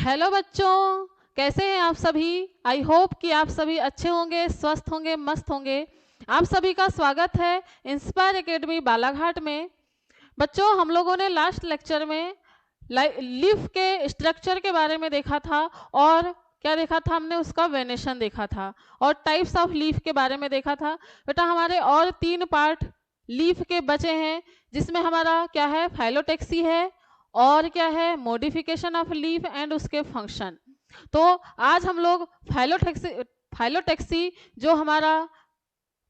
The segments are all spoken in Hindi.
हेलो बच्चों, कैसे हैं आप सभी। आई होप कि आप सभी अच्छे होंगे, स्वस्थ होंगे, मस्त होंगे। आप सभी का स्वागत है इंस्पायर एकेडमी बालाघाट में। बच्चों, हम लोगों ने लास्ट लेक्चर में लीफ के स्ट्रक्चर के बारे में देखा था और क्या देखा था हमने, उसका वेनेशन देखा था और टाइप्स ऑफ लीफ के बारे में देखा था। बेटा हमारे और 3 पार्ट लीफ के बचे हैं, जिसमें हमारा क्या है, फाइलोटेक्सी है और क्या है, मॉडिफिकेशन ऑफ लीफ एंड उसके फंक्शन। तो आज हम लोग फाइलोटेक्सी जो हमारा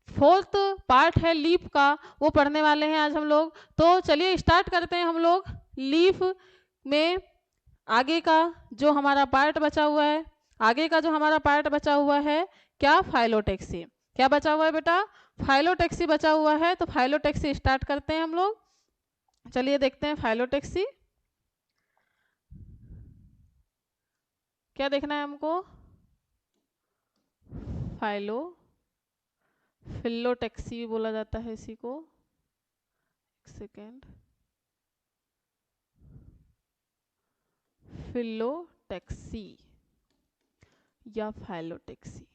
4th पार्ट है लीफ का, वो पढ़ने वाले हैं आज हम लोग। तो चलिए स्टार्ट करते हैं हम लोग लीफ में। आगे का जो हमारा पार्ट बचा हुआ है, आगे का जो हमारा पार्ट बचा हुआ है, क्या, फाइलोटेक्सी। क्या बचा हुआ है बेटा, फाइलोटेक्सी बचा हुआ है। तो फाइलोटेक्सी स्टार्ट करते हैं हम लोग। चलिए देखते हैं फाइलोटेक्सी। क्या देखना है हमको, फिलोटेक्सी भी बोला जाता है इसी को। एक सेकेंड, फिलोटेक्सी या फाइलोटेक्सी,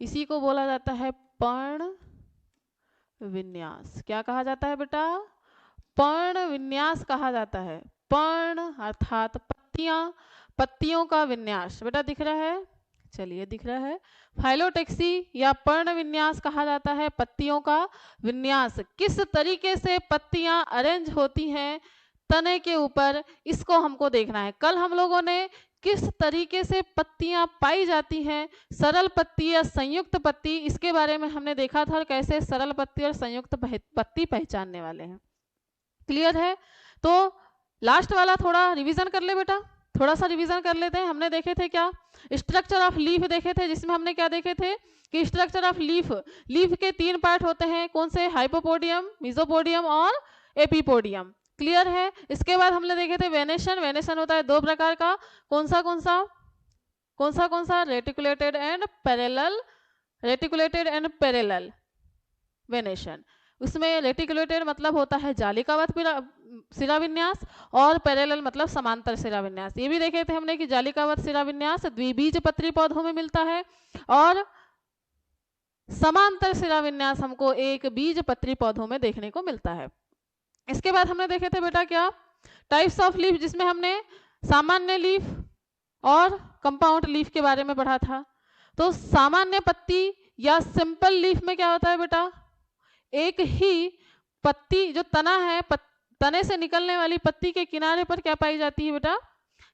इसी को बोला जाता है पर्ण विन्यास। क्या कहा जाता है बेटा, पर्ण विन्यास कहा जाता है। पर्ण अर्थात पत्तियां, पत्तियों का विन्यास। बेटा दिख रहा है, चलिए दिख रहा है। फाइलोटेक्सी या पर्ण विन्यास कहा जाता है पत्तियों का विन्यास। किस तरीके से पत्तियां अरेंज होती हैं तने के ऊपर, इसको हमको देखना है। कल हम लोगों ने किस तरीके से पत्तियां पाई जाती हैं, सरल पत्ती या संयुक्त पत्ती, इसके बारे में हमने देखा था और कैसे सरल पत्ती और संयुक्त पत्ती पहचानने वाले हैं। क्लियर है। तो लास्ट वाला थोड़ा रिवीजन कर ले बेटा, थोड़ा सा रिवीजन कर लेते हैं। हमने देखे थे क्या, स्ट्रक्चर ऑफ लीफ देखे थे, जिसमें हमने क्या देखे थे कि स्ट्रक्चर ऑफ लीफ, लीफ के 3 पार्ट होते हैं। कौन से, हाइपोपोडियम, मेसोपोडियम और एपीपोडियम। क्लियर है। इसके बाद हमने देखे थे वेनेशन। वेनेशन होता है 2 प्रकार का। कौन सा कौन सा कौन सा कौन सा, reticulated and parallel, reticulated and parallel venation. उसमें रेटिकुलेटेड मतलब होता है जालिकावत सिरा विन्यास और पैरेलल मतलब समांतर सिरा विन्यास। ये भी देखे थे हमने कि जालिकावत सिरा विन्यास द्विबीज पत्री पौधों में मिलता है और समांतर सिरा विन्यास हमको एक बीज पत्री पौधों में देखने को मिलता है। इसके बाद हमने देखे थे बेटा क्या, टाइप्स ऑफ लीफ, जिसमें हमने सामान्य लीफ और कंपाउंड लीफ के बारे में पढ़ा था। तो सामान्य पत्ती या सिंपल लीफ में क्या होता है बेटा, एक ही पत्ती जो तना है, तने से निकलने वाली पत्ती के किनारे पर क्या पाई जाती है बेटा,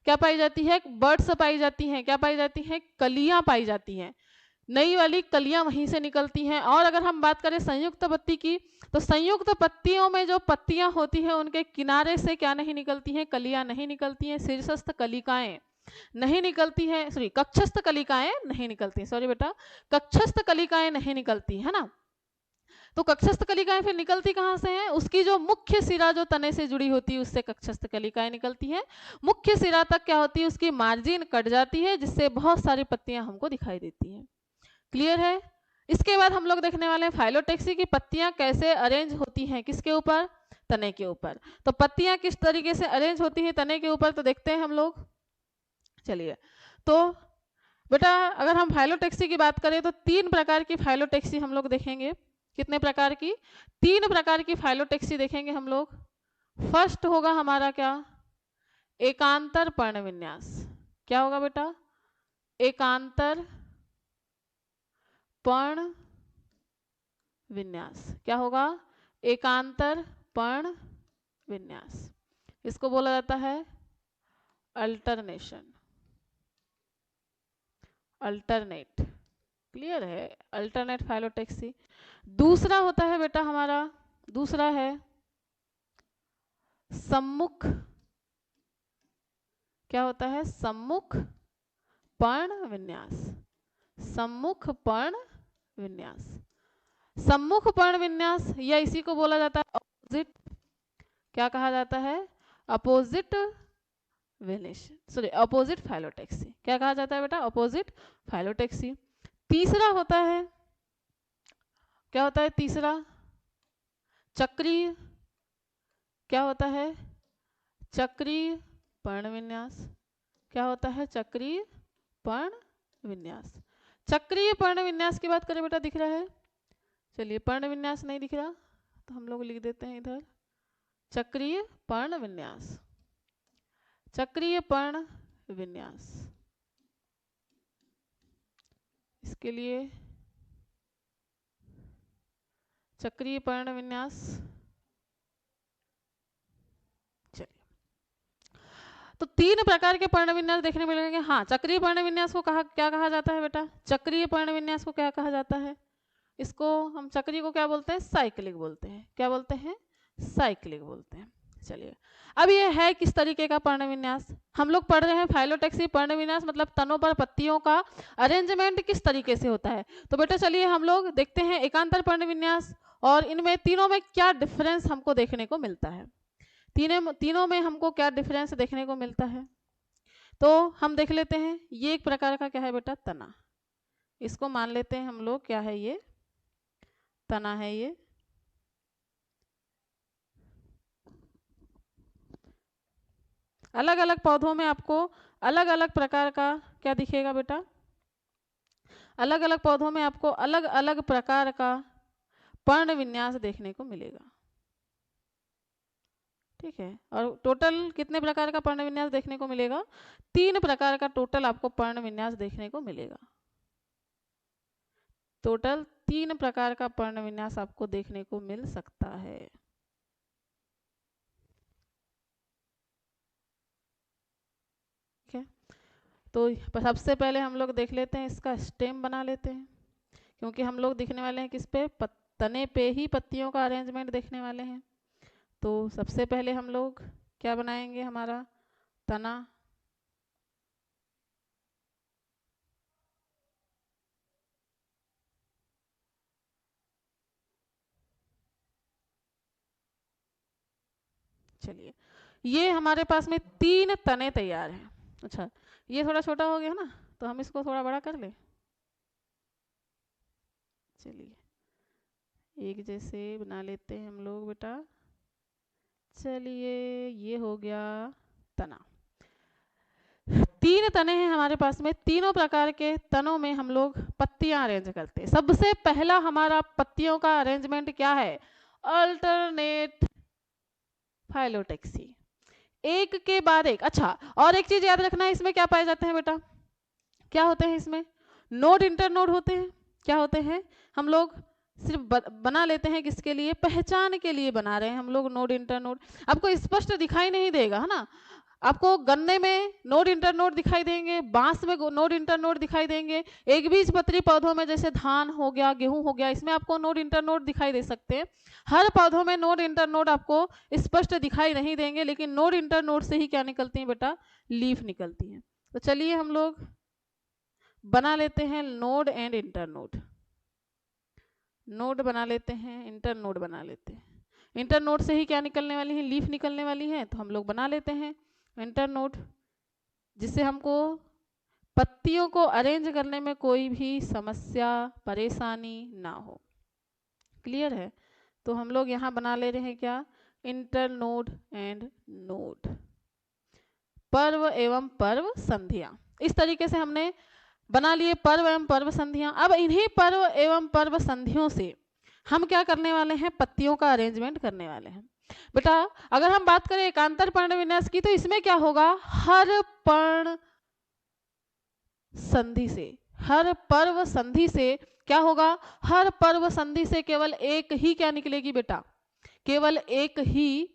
क्या पाई जाती है, बर्ड्स पाई जाती हैं। क्या पाई जाती हैं, कलियां पाई जाती हैं। नई वाली कलियां वहीं से निकलती हैं। और अगर हम बात करें संयुक्त पत्ती की, तो संयुक्त पत्तियों में जो पत्तियां होती हैं उनके किनारे से क्या नहीं निकलती हैं, कलियां नहीं निकलती हैं। शीर्षस्थ कलिकाएं नहीं निकलती हैं, सॉरी कक्षस्थ कलिकाएं नहीं निकलती, सॉरी बेटा, कक्षस्थ कलिकाएं नहीं निकलती है ना। तो कक्षस्थ कलिकाएं फिर निकलती कहाँ से हैं, उसकी जो मुख्य सिरा जो तने से जुड़ी होती है उससे कक्षस्थ कलिकाएं निकलती हैं। मुख्य सिरा तक क्या होती है, उसकी मार्जिन कट जाती है, जिससे बहुत सारी पत्तियां हमको दिखाई देती हैं। क्लियर है। इसके बाद हम लोग देखने वाले हैं फाइलोटेक्सी की पत्तियां कैसे अरेंज होती हैं, किसके ऊपर, तने के ऊपर। तो पत्तियां किस तरीके से अरेंज होती हैं तने के ऊपर, तो देखते हैं हम लोग। चलिए, तो बेटा अगर हम फाइलोटेक्सी की बात करें तो 3 प्रकार की फाइलोटेक्सी हम लोग देखेंगे। कितने प्रकार की, 3 प्रकार की फाइलोटेक्सी देखेंगे हम लोग। फर्स्ट होगा हमारा क्या, एकांतर पर्ण विन्यास। क्या होगा बेटा, एकांतर पर्ण विन्यास। क्या होगा, एकांतर पर्ण विन्यास। इसको बोला जाता है अल्टरनेशन, अल्टरनेट। क्लियर है, अल्टरनेट फाइलोटेक्सी। दूसरा होता है बेटा हमारा, दूसरा है सम्मुख। क्या होता है, सम्मुख पर्ण विन्यास, सम्मुख पर्ण विन्यास। सम्मुख पर्ण विन्यास या इसी को बोला जाता है अपोजिट, क्या कहा जाता है, opposite venation, sorry opposite phyllotaxy. क्या कहा जाता है बेटा, अपोजिट फाइलोटेक्सी। तीसरा होता है, क्या होता है तीसरा, चक्रीय। क्या होता है, चक्रीय पर्ण विन्यास, क्या होता है? चक्रीय पर्ण विन्यास। चक्रीय पर्ण विन्यास की बात करें बेटा, दिख रहा है? चलिए, पर्ण विन्यास नहीं दिख रहा तो हम लोग लिख देते हैं इधर चक्रीय पर्ण विन्यास। चक्रीय पर्ण विन्यास, इसके लिए चक्रीय पर्ण विन्यास। चलिए, तो 3 प्रकार के पर्ण विन्यास देखने मिलेंगे। हाँ, चक्रीय पर्ण विन्यास को क्या कहा जाता है बेटा? चक्रीय पर्ण विन्यास को क्या कहा जाता है? इसको हम चक्रीय को क्या बोलते हैं? साइक्लिक बोलते हैं। क्या बोलते हैं? साइक्लिक बोलते हैं। चलिए, अब ये है किस तरीके का पर्ण विन्यास? हम लोग पढ़ रहे हैं फाइलोटैक्सी पर्ण विन्यास, मतलब तनों पर पत्तियों का अरेंजमेंट किस तरीके से होता है। तो बेटा चलिए हम लोग देखते हैं एकांतर पर्ण विन्यास और इनमें तीनों में क्या डिफरेंस हमको देखने को मिलता है। तीनों में हमको क्या डिफरेंस देखने को मिलता है, तो हम देख लेते हैं। ये एक प्रकार का क्या है बेटा? तना। इसको मान लेते हैं हम लोग क्या है? ये तना है। ये अलग अलग पौधों में आपको अलग अलग प्रकार का क्या दिखेगा बेटा? अलग अलग पौधों में आपको अलग अलग प्रकार का पर्ण विन्यास देखने को मिलेगा। ठीक है, और टोटल कितने प्रकार का पर्ण विन्यास देखने को मिलेगा? 3 प्रकार का टोटल आपको पर्ण विन्यास देखने को मिलेगा। टोटल 3 प्रकार का पर्ण विन्यास आपको देखने को मिल सकता है। ठीक है, तो सबसे पहले हम लोग देख लेते हैं, इसका स्टेम बना लेते हैं, क्योंकि हम लोग दिखने वाले हैं किस पे? तने पे ही पत्तियों का अरेंजमेंट देखने वाले हैं। तो सबसे पहले हम लोग क्या बनाएंगे? हमारा तना। चलिए, ये हमारे पास में 3 तने तैयार हैं। अच्छा, ये थोड़ा छोटा हो गया ना, तो हम इसको थोड़ा बड़ा कर लें। चलिए, एक जैसे बना लेते हैं हम लोग बेटा। चलिए, ये हो गया तना। 3 तने हैं हमारे पास में। तीनों प्रकार के तनों में हम लोग पत्तियां अरेंज करते हैं। सबसे पहला हमारा पत्तियों का अरेंजमेंट क्या है? अल्टरनेट फाइलोटैक्सी, एक के बाद एक। अच्छा, और एक चीज याद रखना है, इसमें क्या पाए जाते हैं बेटा? क्या होते हैं इसमें? नोड इंटरनोड होते हैं। क्या होते हैं? हम लोग सिर्फ बना लेते हैं किसके लिए? पहचान के लिए बना रहे हैं हम लोग नोड इंटरनोड। आपको स्पष्ट दिखाई नहीं देगा, है ना? आपको गन्ने में नोड इंटरनोड दिखाई देंगे, बांस में नोड इंटरनोड दिखाई देंगे, एक बीज पत्री पौधों में जैसे धान हो गया, गेहूं हो गया, इसमें आपको नोड इंटरनोड दिखाई दे सकते हैं। हर पौधों में नोड इंटरनोड आपको स्पष्ट दिखाई नहीं देंगे, लेकिन नोड इंटरनोड से ही क्या निकलती है बेटा? लीफ निकलती है। तो चलिए हम लोग बना लेते हैं नोड एंड इंटरनोड। नोड बना लेते हैं, इंटरनोड बना लेते हैं। इंटरनोड से ही क्या निकलने वाली है? लीफ निकलने वाली है। तो हम लोग बना लेते हैं इंटरनोड, जिससे हमको पत्तियों को अरेंज करने में कोई भी समस्या परेशानी ना हो। क्लियर है? तो हम लोग यहाँ बना ले रहे हैं क्या? इंटरनोड एंड नोड, पर्व एवं पर्व संधियां। इस तरीके से हमने बना लिए पर्व एवं पर्व संधियां। अब इन्हीं पर्व एवं पर्व संधियों से हम क्या करने वाले हैं? पत्तियों का अरेंजमेंट करने वाले हैं। बेटा अगर हम बात करें एकांतर पर्ण विन्यास की, तो इसमें क्या होगा? हर पर्ण संधि से, हर पर्व संधि से क्या होगा? हर पर्व संधि से केवल एक ही क्या निकलेगी बेटा? केवल एक ही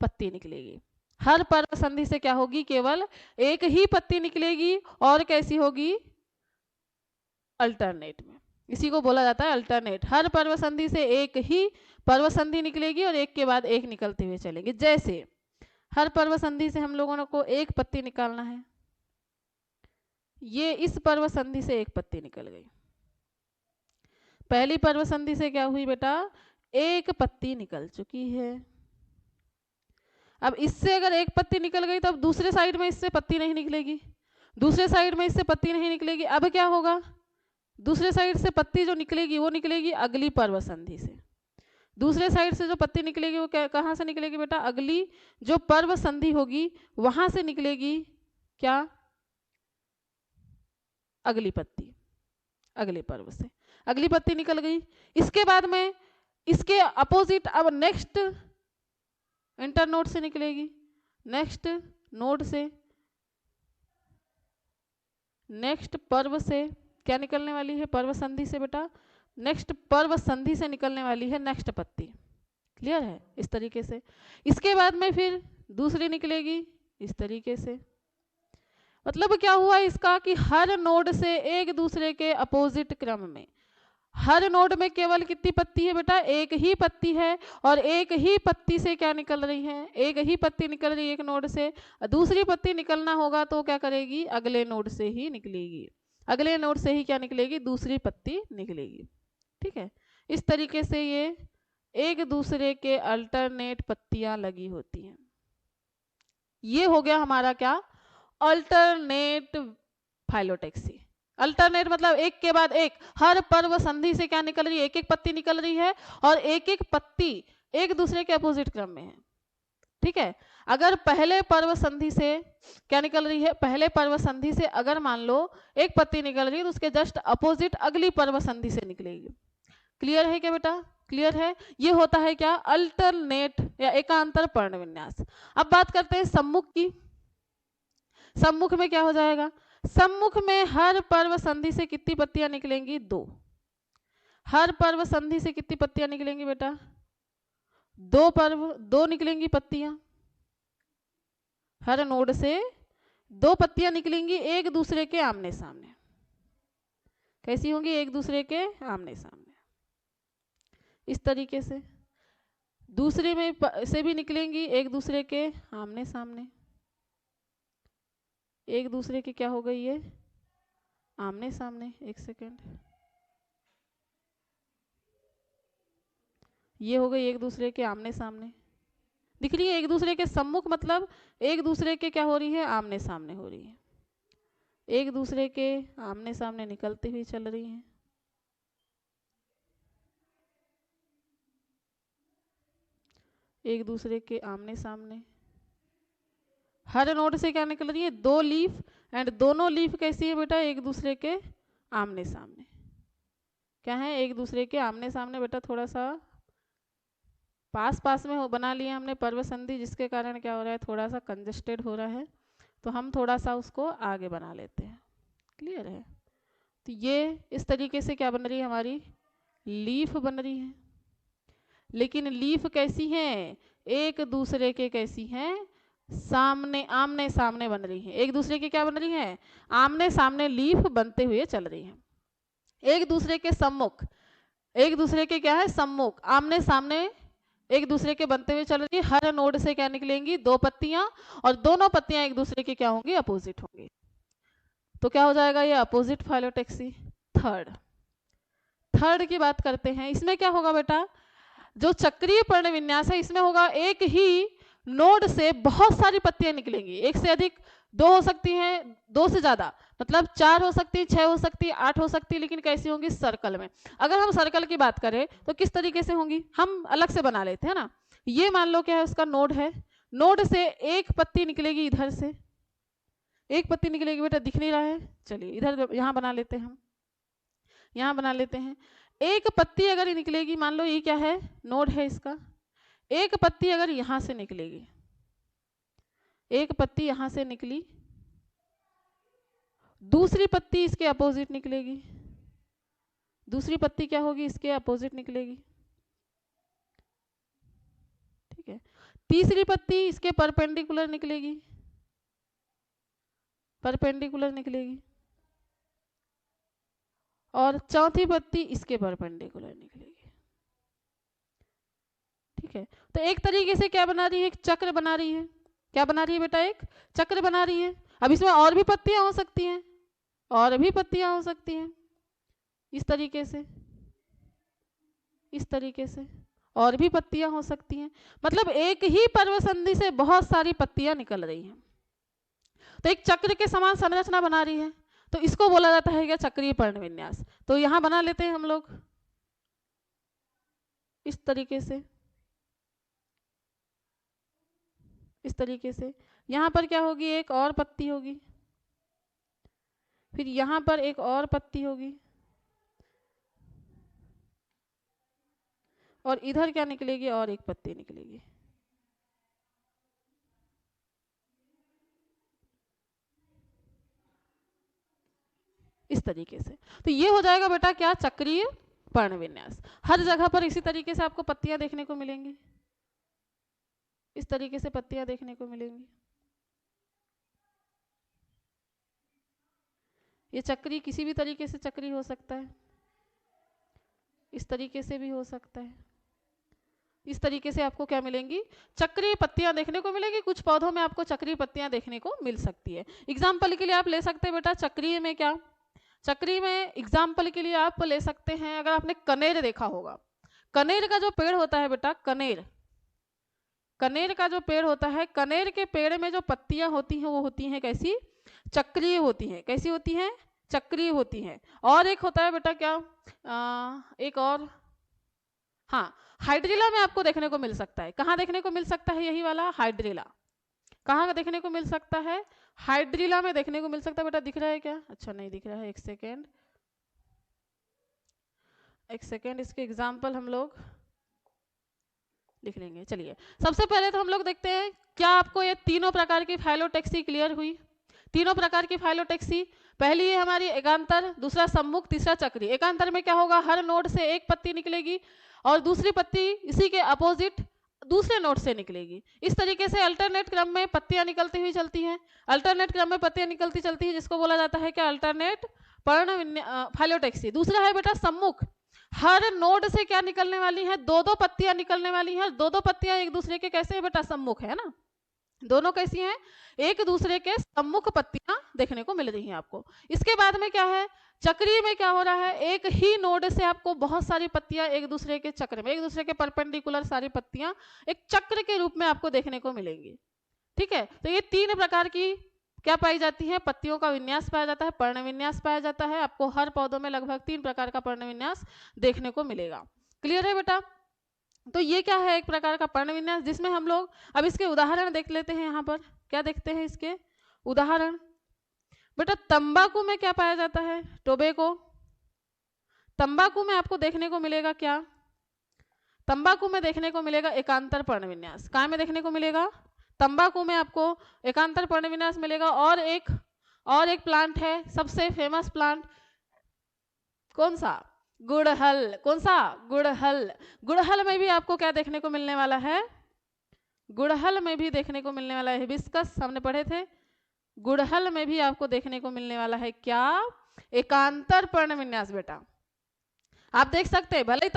पत्ती निकलेगी। हर पर्व संधि से क्या होगी? केवल एक ही पत्ती निकलेगी। और कैसी होगी? अल्टरनेट में। इसी को बोला जाता है अल्टरनेट। हर पर्व संधि से एक ही पर्व संधि निकलेगी और एक के बाद एक निकलते हुए चलेंगे। जैसे हर पर्व संधि से हम लोगों को एक पत्ती निकालना है, ये इस पर्व संधि से एक पत्ती निकल गई। पहली पर्व संधि से क्या हुई बेटा? एक पत्ती निकल चुकी है। अब इससे अगर एक पत्ती निकल गई, तब दूसरे साइड में इससे पत्ती नहीं निकलेगी, दूसरे साइड में इससे पत्ती नहीं निकलेगी। अब क्या होगा? दूसरे साइड से पत्ती जो निकलेगी वो निकलेगी अगली पर्व संधि से। दूसरे साइड से जो पत्ती निकलेगी वो कहाँ से निकलेगी बेटा? अगली जो पर्व संधि होगी वहां से निकलेगी। क्या? अगली पत्ती, अगले पर्व से अगली पत्ती निकल गई। इसके बाद में इसके अपोजिट अब नेक्स्ट इंटरनोड से निकलेगी, नेक्स्ट नोड से, नेक्स्ट पर्व से क्या निकलने वाली है, पर्व संधि से बेटा, नेक्स्ट पर्व संधि से निकलने वाली है नेक्स्ट पत्ती। क्लियर है? इस तरीके से। इसके बाद में फिर दूसरी निकलेगी इस तरीके से। मतलब क्या हुआ इसका कि हर नोड से एक दूसरे के अपोजिट क्रम में, हर नोड में केवल कितनी पत्ती है बेटा, एक ही पत्ती है, और एक ही पत्ती से क्या निकल रही है, एक ही पत्ती निकल रही है एक नोड से। दूसरी पत्ती निकलना होगा तो क्या करेगी, अगले नोड से ही निकलेगी, अगले नोड से ही क्या निकलेगी, दूसरी पत्ती निकलेगी। ठीक है, इस तरीके से ये एक दूसरे के अल्टरनेट पत्तियां लगी होती हैं। ये हो गया हमारा क्या, अल्टरनेट फाइलोटैक्सी। अल्टरनेट मतलब एक के बाद एक, हर पर्व संधि से क्या निकल रही है, एक एक पत्ती निकल रही है, और एक एक पत्ती एक दूसरे के अपोजिट क्रम में है। ठीक है, अगर पहले पर्व संधि से क्या निकल रही है, पहले पर्व संधि से अगर मान लो एक पत्ती निकल रही है तो उसके जस्ट अपोजिट अगली पर्व संधि से निकलेगी। क्लियर है क्या बेटा, क्लियर है? ये होता है क्या, अल्टरनेट या एकांतर पर्ण विन्यास। अब बात करते हैं सम्मुख की। सम्मुख में क्या हो जाएगा, सम्मुख में हर पर्व संधि से कितनी पत्तियां निकलेंगी, 2। हर पर्व संधि से कितनी पत्तियां निकलेंगी बेटा, 2 निकलेंगी पत्तियां। हर नोड से 2 पत्तियां निकलेंगी एक दूसरे के आमने सामने। कैसी होंगी, एक दूसरे के आमने सामने, इस तरीके से। दूसरे में से भी निकलेंगी एक दूसरे के आमने सामने, एक दूसरे के क्या हो गई ये, आमने सामने। एक सेकेंड, ये हो गई एक दूसरे के आमने सामने, दिख रही है एक दूसरे के सम्मुख, मतलब एक दूसरे के क्या हो रही है, आमने सामने हो रही है, एक दूसरे के आमने सामने निकलती हुई चल रही हैं। एक दूसरे के आमने सामने, हर नोड से क्या निकल रही है, 2 लीफ, एंड दोनों लीफ कैसी है बेटा, एक दूसरे के आमने सामने। क्या है, एक दूसरे के आमने सामने। बेटा थोड़ा सा पास पास में बना लिया हमने पर्व संधि, जिसके कारण क्या हो रहा है, थोड़ा सा कंजेस्टेड हो रहा है, तो हम थोड़ा सा उसको आगे बना लेते हैं। क्लियर है? तो ये इस तरीके से क्या बन रही है, हमारी लीफ बन रही है। लेकिन लीफ कैसी हैं, एक दूसरे के कैसी हैं, सामने, आमने सामने बन रही है। एक दूसरे के क्या बन रही है, आमने सामने लीफ बनते हुए चल रही है। एक दूसरे के सम्मुख, एक दूसरे के क्या है, सम्मुख, आमने सामने एक दूसरे के बनते हुए चल रही है। हर नोड से क्या निकलेंगी, 2 पत्तियां, और दोनों पत्तियां एक दूसरे के क्या होंगी, अपोजिट होंगी। तो क्या हो जाएगा, ये अपोजिट फाइलोटैक्सी। थर्ड की बात करते हैं। इसमें क्या होगा बेटा, जो चक्रीय पर्ण विन्यास है इसमें होगा एक ही नोड से बहुत सारी पत्तियां निकलेंगी, एक से अधिक, 2 हो सकती हैं, 2 से ज्यादा, मतलब 4 हो सकती है, 6 हो सकती है, 8 हो सकती है, लेकिन कैसी होंगी, सर्कल में। अगर हम सर्कल की बात करें तो किस तरीके से होंगी, हम अलग से बना लेते हैं ना। ये मान लो क्या है, उसका नोड है, नोड से एक पत्ती निकलेगी, इधर से एक पत्ती निकलेगी। बेटा दिख नहीं रहा है, चलिए इधर यहाँ बना लेते हैं, हम यहाँ बना लेते हैं। एक पत्ती अगर निकलेगी, मान लो ये क्या है, नोड है इसका, एक पत्ती अगर यहां से निकलेगी, एक पत्ती यहां से निकली, दूसरी पत्ती इसके अपोजिट निकलेगी, दूसरी पत्ती क्या होगी, इसके अपोजिट निकलेगी। ठीक है, तीसरी पत्ती इसके परपेंडिकुलर निकलेगी, परपेंडिकुलर निकलेगी, और चौथी पत्ती इसके परपेंडिकुलर निकलेगी। ठीक है, तो एक तरीके से क्या बना रही है, एक चक्र बना रही है। क्या बना रही है बेटा, एक चक्र बना रही है। अब इसमें और भी पत्तियां हो सकती हैं, और भी पत्तियां हो सकती हैं, इस तरीके से, इस तरीके से और भी पत्तियां हो सकती हैं। मतलब एक ही पर्व संधि से बहुत सारी पत्तियां निकल रही हैं, तो एक चक्र के समान संरचना बना रही है, तो इसको बोला जाता है क्या, चक्रीय पर्ण विन्यास। तो यहां बना लेते हैं हम लोग इस तरीके से, इस तरीके से। यहां पर क्या होगी, एक और पत्ती होगी, फिर यहाँ पर एक और पत्ती होगी, और इधर क्या निकलेगी, और एक पत्ती निकलेगी। इस तरीके से। तो ये हो जाएगा बेटा क्या, चक्रीय पर्ण विन्यास। हर जगह पर इसी तरीके से आपको पत्तियां देखने को मिलेंगी, इस तरीके से पत्तियां देखने को मिलेंगी। ये चक्री किसी भी तरीके से चक्री हो सकता है, इस तरीके से भी हो सकता है। इस तरीके से आपको क्या मिलेंगी, चक्रीय पत्तियां देखने को मिलेगी। कुछ पौधों में आपको चक्रीय पत्तियां देखने को मिल सकती है। एग्जाम्पल के लिए आप ले सकते हैं बेटा चक्रीय में क्या, चक्रीय में एग्जाम्पल के लिए आप ले सकते हैं, अगर आपने कनेर देखा होगा, कनेर का जो पेड़ होता है बेटा, कनेर, कनेर का जो पेड़ होता है, कनेर के पेड़ में जो पत्तियां होती हैं वो होती हैं कैसी, चक्रीय होती हैं। कैसी होती हैं, चक्रीय होती हैं। और एक होता है बेटा क्या, एक और, हाँ, हाइड्रिला में आपको देखने को मिल सकता है। कहाँ देखने को मिल सकता है, यही वाला हाइड्रिला। कहाँ देखने को मिल सकता है, हाइड्रिला में देखने को मिल सकता है। बेटा दिख रहा है क्या, अच्छा नहीं दिख रहा है, एक सेकेंड, एक सेकेंड, इसके एग्जाम्पल हम लोग लिख लेंगे। चलिए सबसे पहले तो हम लोग देखते हैं, क्या आपको ये तीनों प्रकार की फाइलोटैक्सी क्लियर हुई। तीनों प्रकार की फाइलोटैक्सी, पहली है हमारी एकांतर, दूसरा सम्मुख, तीसरा चक्रीय। एकांतर में क्या होगा, हर नोड से एक पत्ती निकलेगी और दूसरी पत्ती इसी के अपोजिट दूसरे नोड से निकलेगी। इस तरीके से अल्टरनेट क्रम में पत्तियां निकलती हुई चलती हैं। अल्टरनेट क्रम में पत्तियां निकलती चलती है, जिसको बोला जाता है क्या, अल्टरनेट पर्ण फाइलोटैक्सी। दूसरा है बेटा सम्मुख, हर नोड से क्या निकलने वाली है, दो दो पत्तियां निकलने वाली हैं। दो दो पत्तियां एक दूसरे के कैसे है बेटा, सम्मुख है ना, दोनों कैसी हैं, एक दूसरे के सम्मुख पत्तियां देखने को मिल रही हैं आपको। इसके बाद में क्या है, चक्रीय में क्या हो रहा है, एक ही नोड से आपको बहुत सारी पत्तियां एक दूसरे के चक्र में, एक दूसरे के परपेंडिकुलर सारी पत्तियां एक चक्र के रूप में आपको देखने को मिलेंगी। ठीक है, तो ये तीन प्रकार की क्या पाई जाती है, पत्तियों का विन्यास पाया जाता है, पर्ण विन्यास पाया जाता है। आपको हर पौधों में लगभग 3 प्रकार का पर्ण विन्यास देखने को मिलेगा। क्लियर है बेटा, तो ये क्या है, एक प्रकार का पर्ण विन्यास, जिसमें हम लोग अब इसके उदाहरण देख लेते हैं। यहाँ पर क्या देखते हैं इसके उदाहरण, बेटा तंबाकू में क्या पाया जाता है, टोबैको। तंबाकू में आपको देखने को मिलेगा क्या, तंबाकू में देखने को मिलेगा एकांतर पर्ण विन्यास। कहाँ में देखने को मिलेगा, तंबाकू में आपको एकांतर पर्ण विन्यास मिलेगा। और एक प्लांट है, सबसे फेमस प्लांट, कौन सा, गुड़हल। कौन सा, गुड़हल। गुड़हल में भी आपको क्या देखने को मिलने वाला है, गुड़हल में भी देखने को मिलने वाला है हिबिस्कस, हमने पढ़े थे। गुड़हल में भी आपको देखने को मिलने वाला है क्या, एकांतर पर्ण विन्यास। बेटा आप देख सकते हैं, भले ही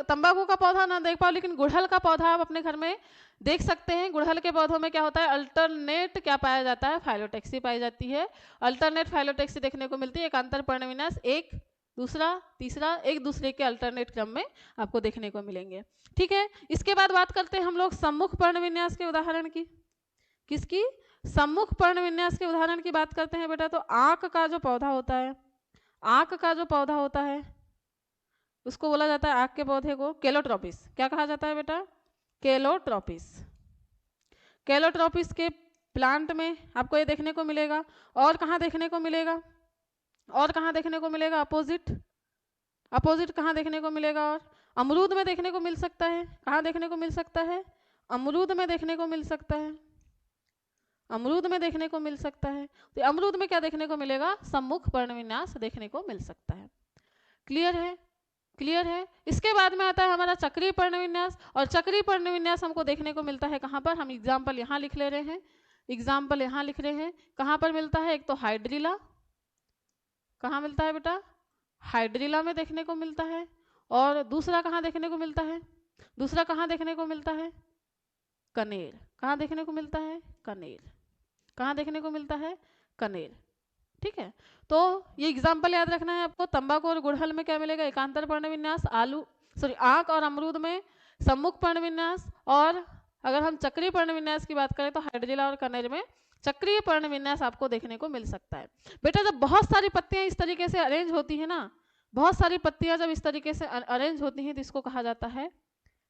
तंबाकू का पौधा ना देख पाओ, लेकिन गुड़हल का पौधा आप अपने घर में देख सकते हैं। गुड़हल के पौधों में क्या होता है, अल्टरनेट क्या पाया जाता है, फाइलोटैक्सी पाई जाती है। अल्टरनेट फाइलोटैक्सी देखने को मिलती है, एकांतर पर्ण विन्यास, एक दूसरा तीसरा एक दूसरे के अल्टरनेट क्रम में आपको देखने को मिलेंगे। ठीक है, इसके बाद बात करते हैं हम लोग सम्मुख पर्ण विन्यास के उदाहरण की। किसकी, सम्मुख पर्ण विन्यास के उदाहरण की बात करते हैं बेटा, तो आंख का जो पौधा होता है, आंख का जो पौधा होता है उसको बोला जाता है, आंख के पौधे को केलोट्रोपिस। क्या कहा जाता है बेटा, केलोट्रोपिस। केलोट्रोपिस के प्लांट में आपको ये देखने को मिलेगा। और कहाँ देखने को मिलेगा, और कहाँ देखने को मिलेगा, अपोजिट, अपोजिट कहाँ देखने को मिलेगा, और अमरूद में देखने को मिल सकता है। कहाँ देखने को मिल सकता है, अमरूद में देखने को मिल सकता है, अमरूद में देखने को मिल सकता है। तो अमरूद में क्या देखने को मिलेगा, सम्मुख पर्ण विन्यास देखने को मिल सकता है। क्लियर है, क्लियर है। इसके बाद में आता है हमारा चक्रीय पर्ण विन्यास, और चक्रीय पर्ण विन्यास हमको देखने को मिलता है कहाँ पर, हम एग्जाम्पल यहाँ लिख ले रहे हैं, एग्जाम्पल यहाँ लिख रहे हैं। कहाँ पर मिलता है, एक तो हाइड्रिला, कहाँ मिलता है बेटा, हाइड्रिला में देखने को मिलता है। और दूसरा कहाँ देखने को मिलता है, दूसरा कहाँ देखने को मिलता है, कनेर। कहाँ देखने को मिलता है, कनेर। कहाँ देखने को मिलता है, कनेर। ठीक है, तो ये एग्जाम्पल याद रखना है आपको। तंबाकू और गुड़हल में क्या मिलेगा, एकांतर पर्ण विन्यास, आंख और अमरूद में सम्मुख पर्ण विन्यास, और अगर हम चक्रीय पर्ण विन्यास की बात करें तो हाइड्रिला और कनेर में चक्रीय पर्ण विन्यास आपको देखने को मिल सकता है। बेटा जब बहुत सारी पत्तियां इस तरीके से अरेंज होती है ना, बहुत सारी पत्तियां जब इस तरीके से अरेंज होती हैं तो इसको कहा जाता है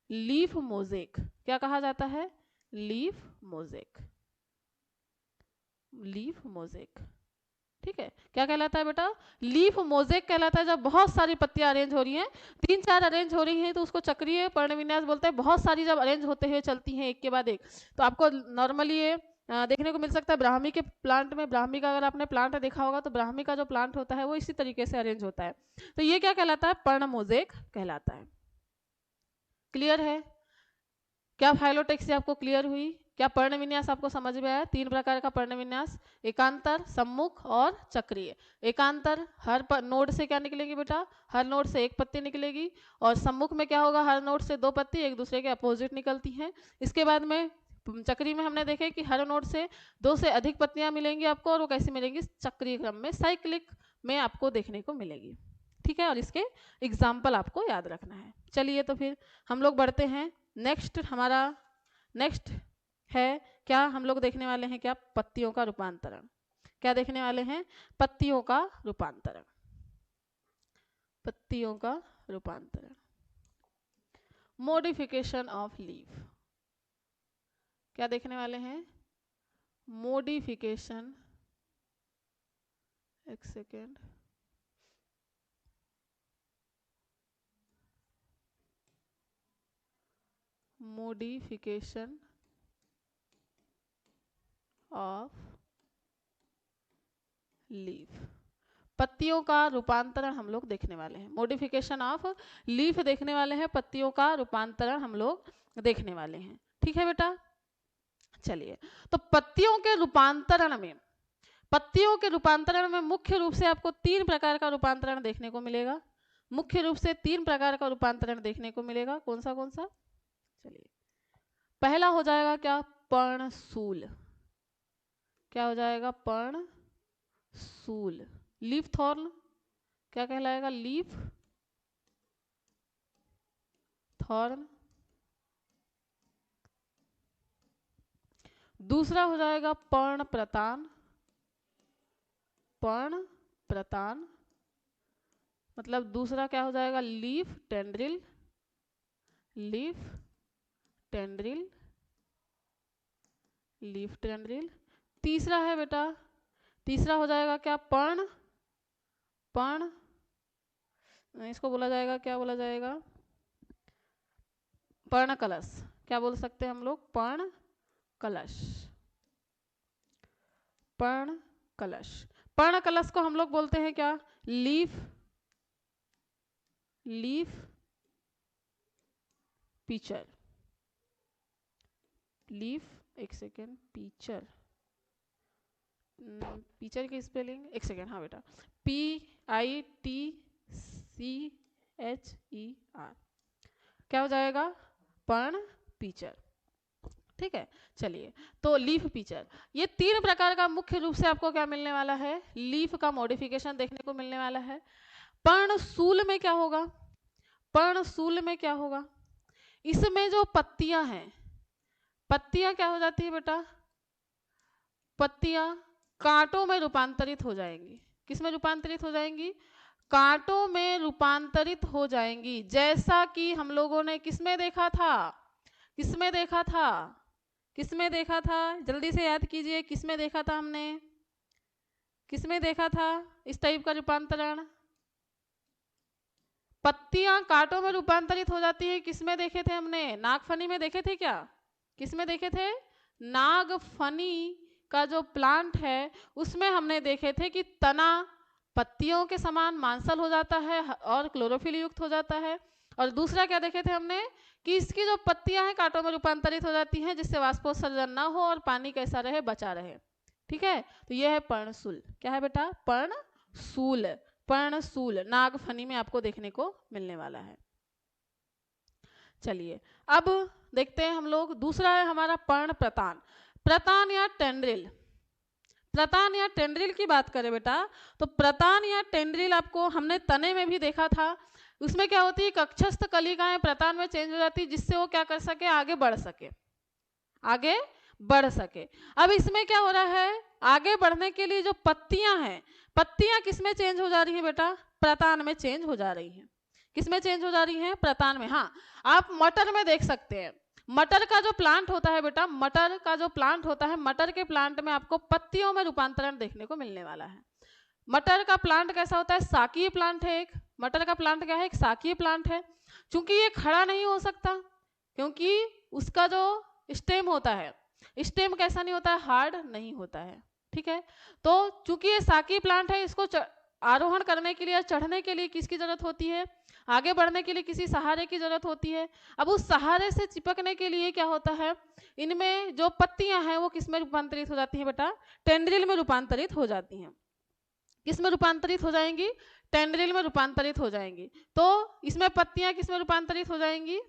लीफ मोज़ेक। क्या कहा जाता है, लीफ मोज़ेक, लीफ मोज़ेक। ठीक है, क्या कहलाता है बेटा? लीफ मोजेक कहलाता है। जब बहुत सारी पत्तियां अरेंज हो रही हैं, 3-4 अरेंज हो रही हैं, तो उसको चक्रीय पर्ण विन्यास बोलते हैं। बहुत सारी जब अरेंज होते हुए चलती हैं एक के बाद एक, तो आपको नॉर्मली ये देखने को मिल सकता है ब्राह्मी के प्लांट में। ब्राह्मी का अगर आपने प्लांट देखा होगा तो ब्राह्मी का जो प्लांट होता है वो इसी तरीके से अरेंज होता है। तो ये क्या कहलाता है? पर्ण मोजेक कहलाता है। क्लियर है? क्या फाइलोटेक्सी आपको क्लियर हुई? क्या पर्ण विन्यास आपको समझ में आया? 3 प्रकार का पर्ण विन्यास, एकांतर, सम्मुख और चक्रीय। एकांतर, हर नोड से क्या निकलेगी बेटा? हर नोड से एक पत्ती निकलेगी। और सम्मुख में क्या होगा? हर नोड से 2 पत्ती एक दूसरे के अपोजिट निकलती हैं। इसके बाद में चक्री में हमने देखे कि हर नोड से 2 से अधिक पत्तियां मिलेंगी आपको, और वो कैसी मिलेंगी? चक्रीय क्रम में, साइक्लिक में आपको देखने को मिलेगी। ठीक है, और इसके एग्जाम्पल आपको याद रखना है। चलिए तो फिर हम लोग बढ़ते हैं। नेक्स्ट हमारा नेक्स्ट है क्या? हम लोग देखने वाले हैं क्या? पत्तियों का रूपांतरण। क्या देखने वाले हैं? पत्तियों का रूपांतरण। पत्तियों का रूपांतरण, मॉडिफिकेशन ऑफ लीफ। क्या देखने वाले हैं? मॉडिफिकेशन, एक सेकेंड, मॉडिफिकेशन ऑफ लीफ। पत्तियों का रूपांतरण हम लोग देखने वाले हैं। मॉडिफिकेशन ऑफ लीफ देखने वाले हैं, पत्तियों का रूपांतरण हम लोग देखने वाले हैं। ठीक है बेटा, चलिए। तो पत्तियों के रूपांतरण में मुख्य रूप से आपको 3 प्रकार का रूपांतरण देखने को मिलेगा। मुख्य रूप से 3 प्रकार का रूपांतरण देखने को मिलेगा। कौन सा? चलिए, पहला हो जाएगा क्या? पर्णशूल। क्या हो जाएगा? पर्णशूल। लीफ थॉर्न क्या कहलाएगा? Leaf thorn. दूसरा हो जाएगा पर्णप्रतान। पर्णप्रतान मतलब दूसरा क्या हो जाएगा? Leaf tendril. Leaf tendril, leaf tendril. तीसरा है बेटा, तीसरा हो जाएगा क्या? पर्ण, इसको बोला जाएगा, क्या बोला जाएगा? पर्ण कलश। क्या बोल सकते हैं हम लोग? पर्ण कलश। पर्ण कलश। पर्ण कलश को हम लोग बोलते हैं क्या? Leaf pitcher. लीफ, एक सेकेंड, पिचर, पिचर की स्पेलिंग, एक सेकेंड, हाँ बेटा, PITCHER। क्या हो जाएगा? पर्ण पिचर। ठीक है, चलिए। तो लीफ पिचर, ये 3 प्रकार का मुख्य रूप से आपको क्या मिलने वाला है? लीफ का मॉडिफिकेशन देखने को मिलने वाला है। पर्णशूल में क्या होगा? पर्णशूल में क्या होगा? इसमें जो पत्तियां हैं, पत्तियां क्या हो जाती है बेटा? पत्तियां कांटों में रूपांतरित हो जाएंगी। किस में रूपांतरित हो जाएंगी? कांटों में रूपांतरित हो जाएंगी। जैसा कि हम लोगों ने किसमें देखा था? किसमें देखा था? किसमें देखा था? जल्दी से याद कीजिए, किसमें देखा था हमने? किसमें देखा था इस टाइप का रूपांतरण? पत्तियां कांटों में रूपांतरित हो जाती है। किसमें देखे थे हमने? नागफनी में देखे थे क्या? किसमें देखे थे? नागफनी का जो प्लांट है उसमें हमने देखे थे कि तना पत्तियों के समान मांसल हो जाता है और क्लोरोफिल युक्त हो जाता है। और दूसरा क्या देखे थे हमने? कि इसकी जो पत्तियां हैं कांटों में रूपांतरित हो जाती हैं, जिससे वाष्पोत्सर्जन ना हो और पानी कैसा रहे? बचा रहे। ठीक है, तो यह है पर्णशूल। क्या है बेटा? पर्णशूल। पर्णशूल नागफनी में आपको देखने को मिलने वाला है। चलिए, अब देखते हैं हम लोग। दूसरा है हमारा पर्णप्रतान। प्रतान या टेंड्रिल। प्रतान या टेंड्रिल की बात करें बेटा, तो प्रतान या टेंड्रिल आपको हमने तने में भी देखा था। उसमें क्या होती है? कक्षस्थ कलिकाएं प्रतान में चेंज हो जाती है, जिससे वो क्या कर सके? आगे बढ़ सके, आगे बढ़ सके। अब इसमें क्या हो रहा है? आगे बढ़ने के लिए जो पत्तियां हैं, पत्तियां किसमें चेंज हो जा रही हैं बेटा? प्रतान में चेंज हो जा रही हैं। किसमें चेंज हो जा रही हैं? प्रतान में। हाँ, आप मटर में देख सकते हैं। मटर का जो प्लांट होता है बेटा, मटर का जो प्लांट होता है, मटर के प्लांट में आपको पत्तियों में रूपांतरण देखने को मिलने वाला है। मटर का प्लांट कैसा होता है, साकीय प्लांट है। एक मटर का प्लांट क्या है, एक साकीय प्लांट है। चूंकि ये खड़ा नहीं हो सकता, क्योंकि उसका जो स्टेम होता है, स्टेम कैसा नहीं होता है, हार्ड नहीं होता है। ठीक है, तो चूंकि ये साकीय प्लांट है, इसको आरोहण करने के लिए, चढ़ने के लिए किसकी जरूरत होती है, आगे बढ़ने के लिए किसी सहारे की जरूरत होती है। अब उस सहारे से चिपकने के लिए क्या होता है, इनमें जो पत्तियां हैं वो किस में रूपांतरित हो जाती हैं बेटा, टेंड्रिल में रूपांतरित हो जाती हैं। किस में रूपांतरित हो जाएंगी, टेंड्रिल में रूपांतरित हो जाएंगी। तो इसमें पत्तियां किस में रूपांतरित हो जाएंगी,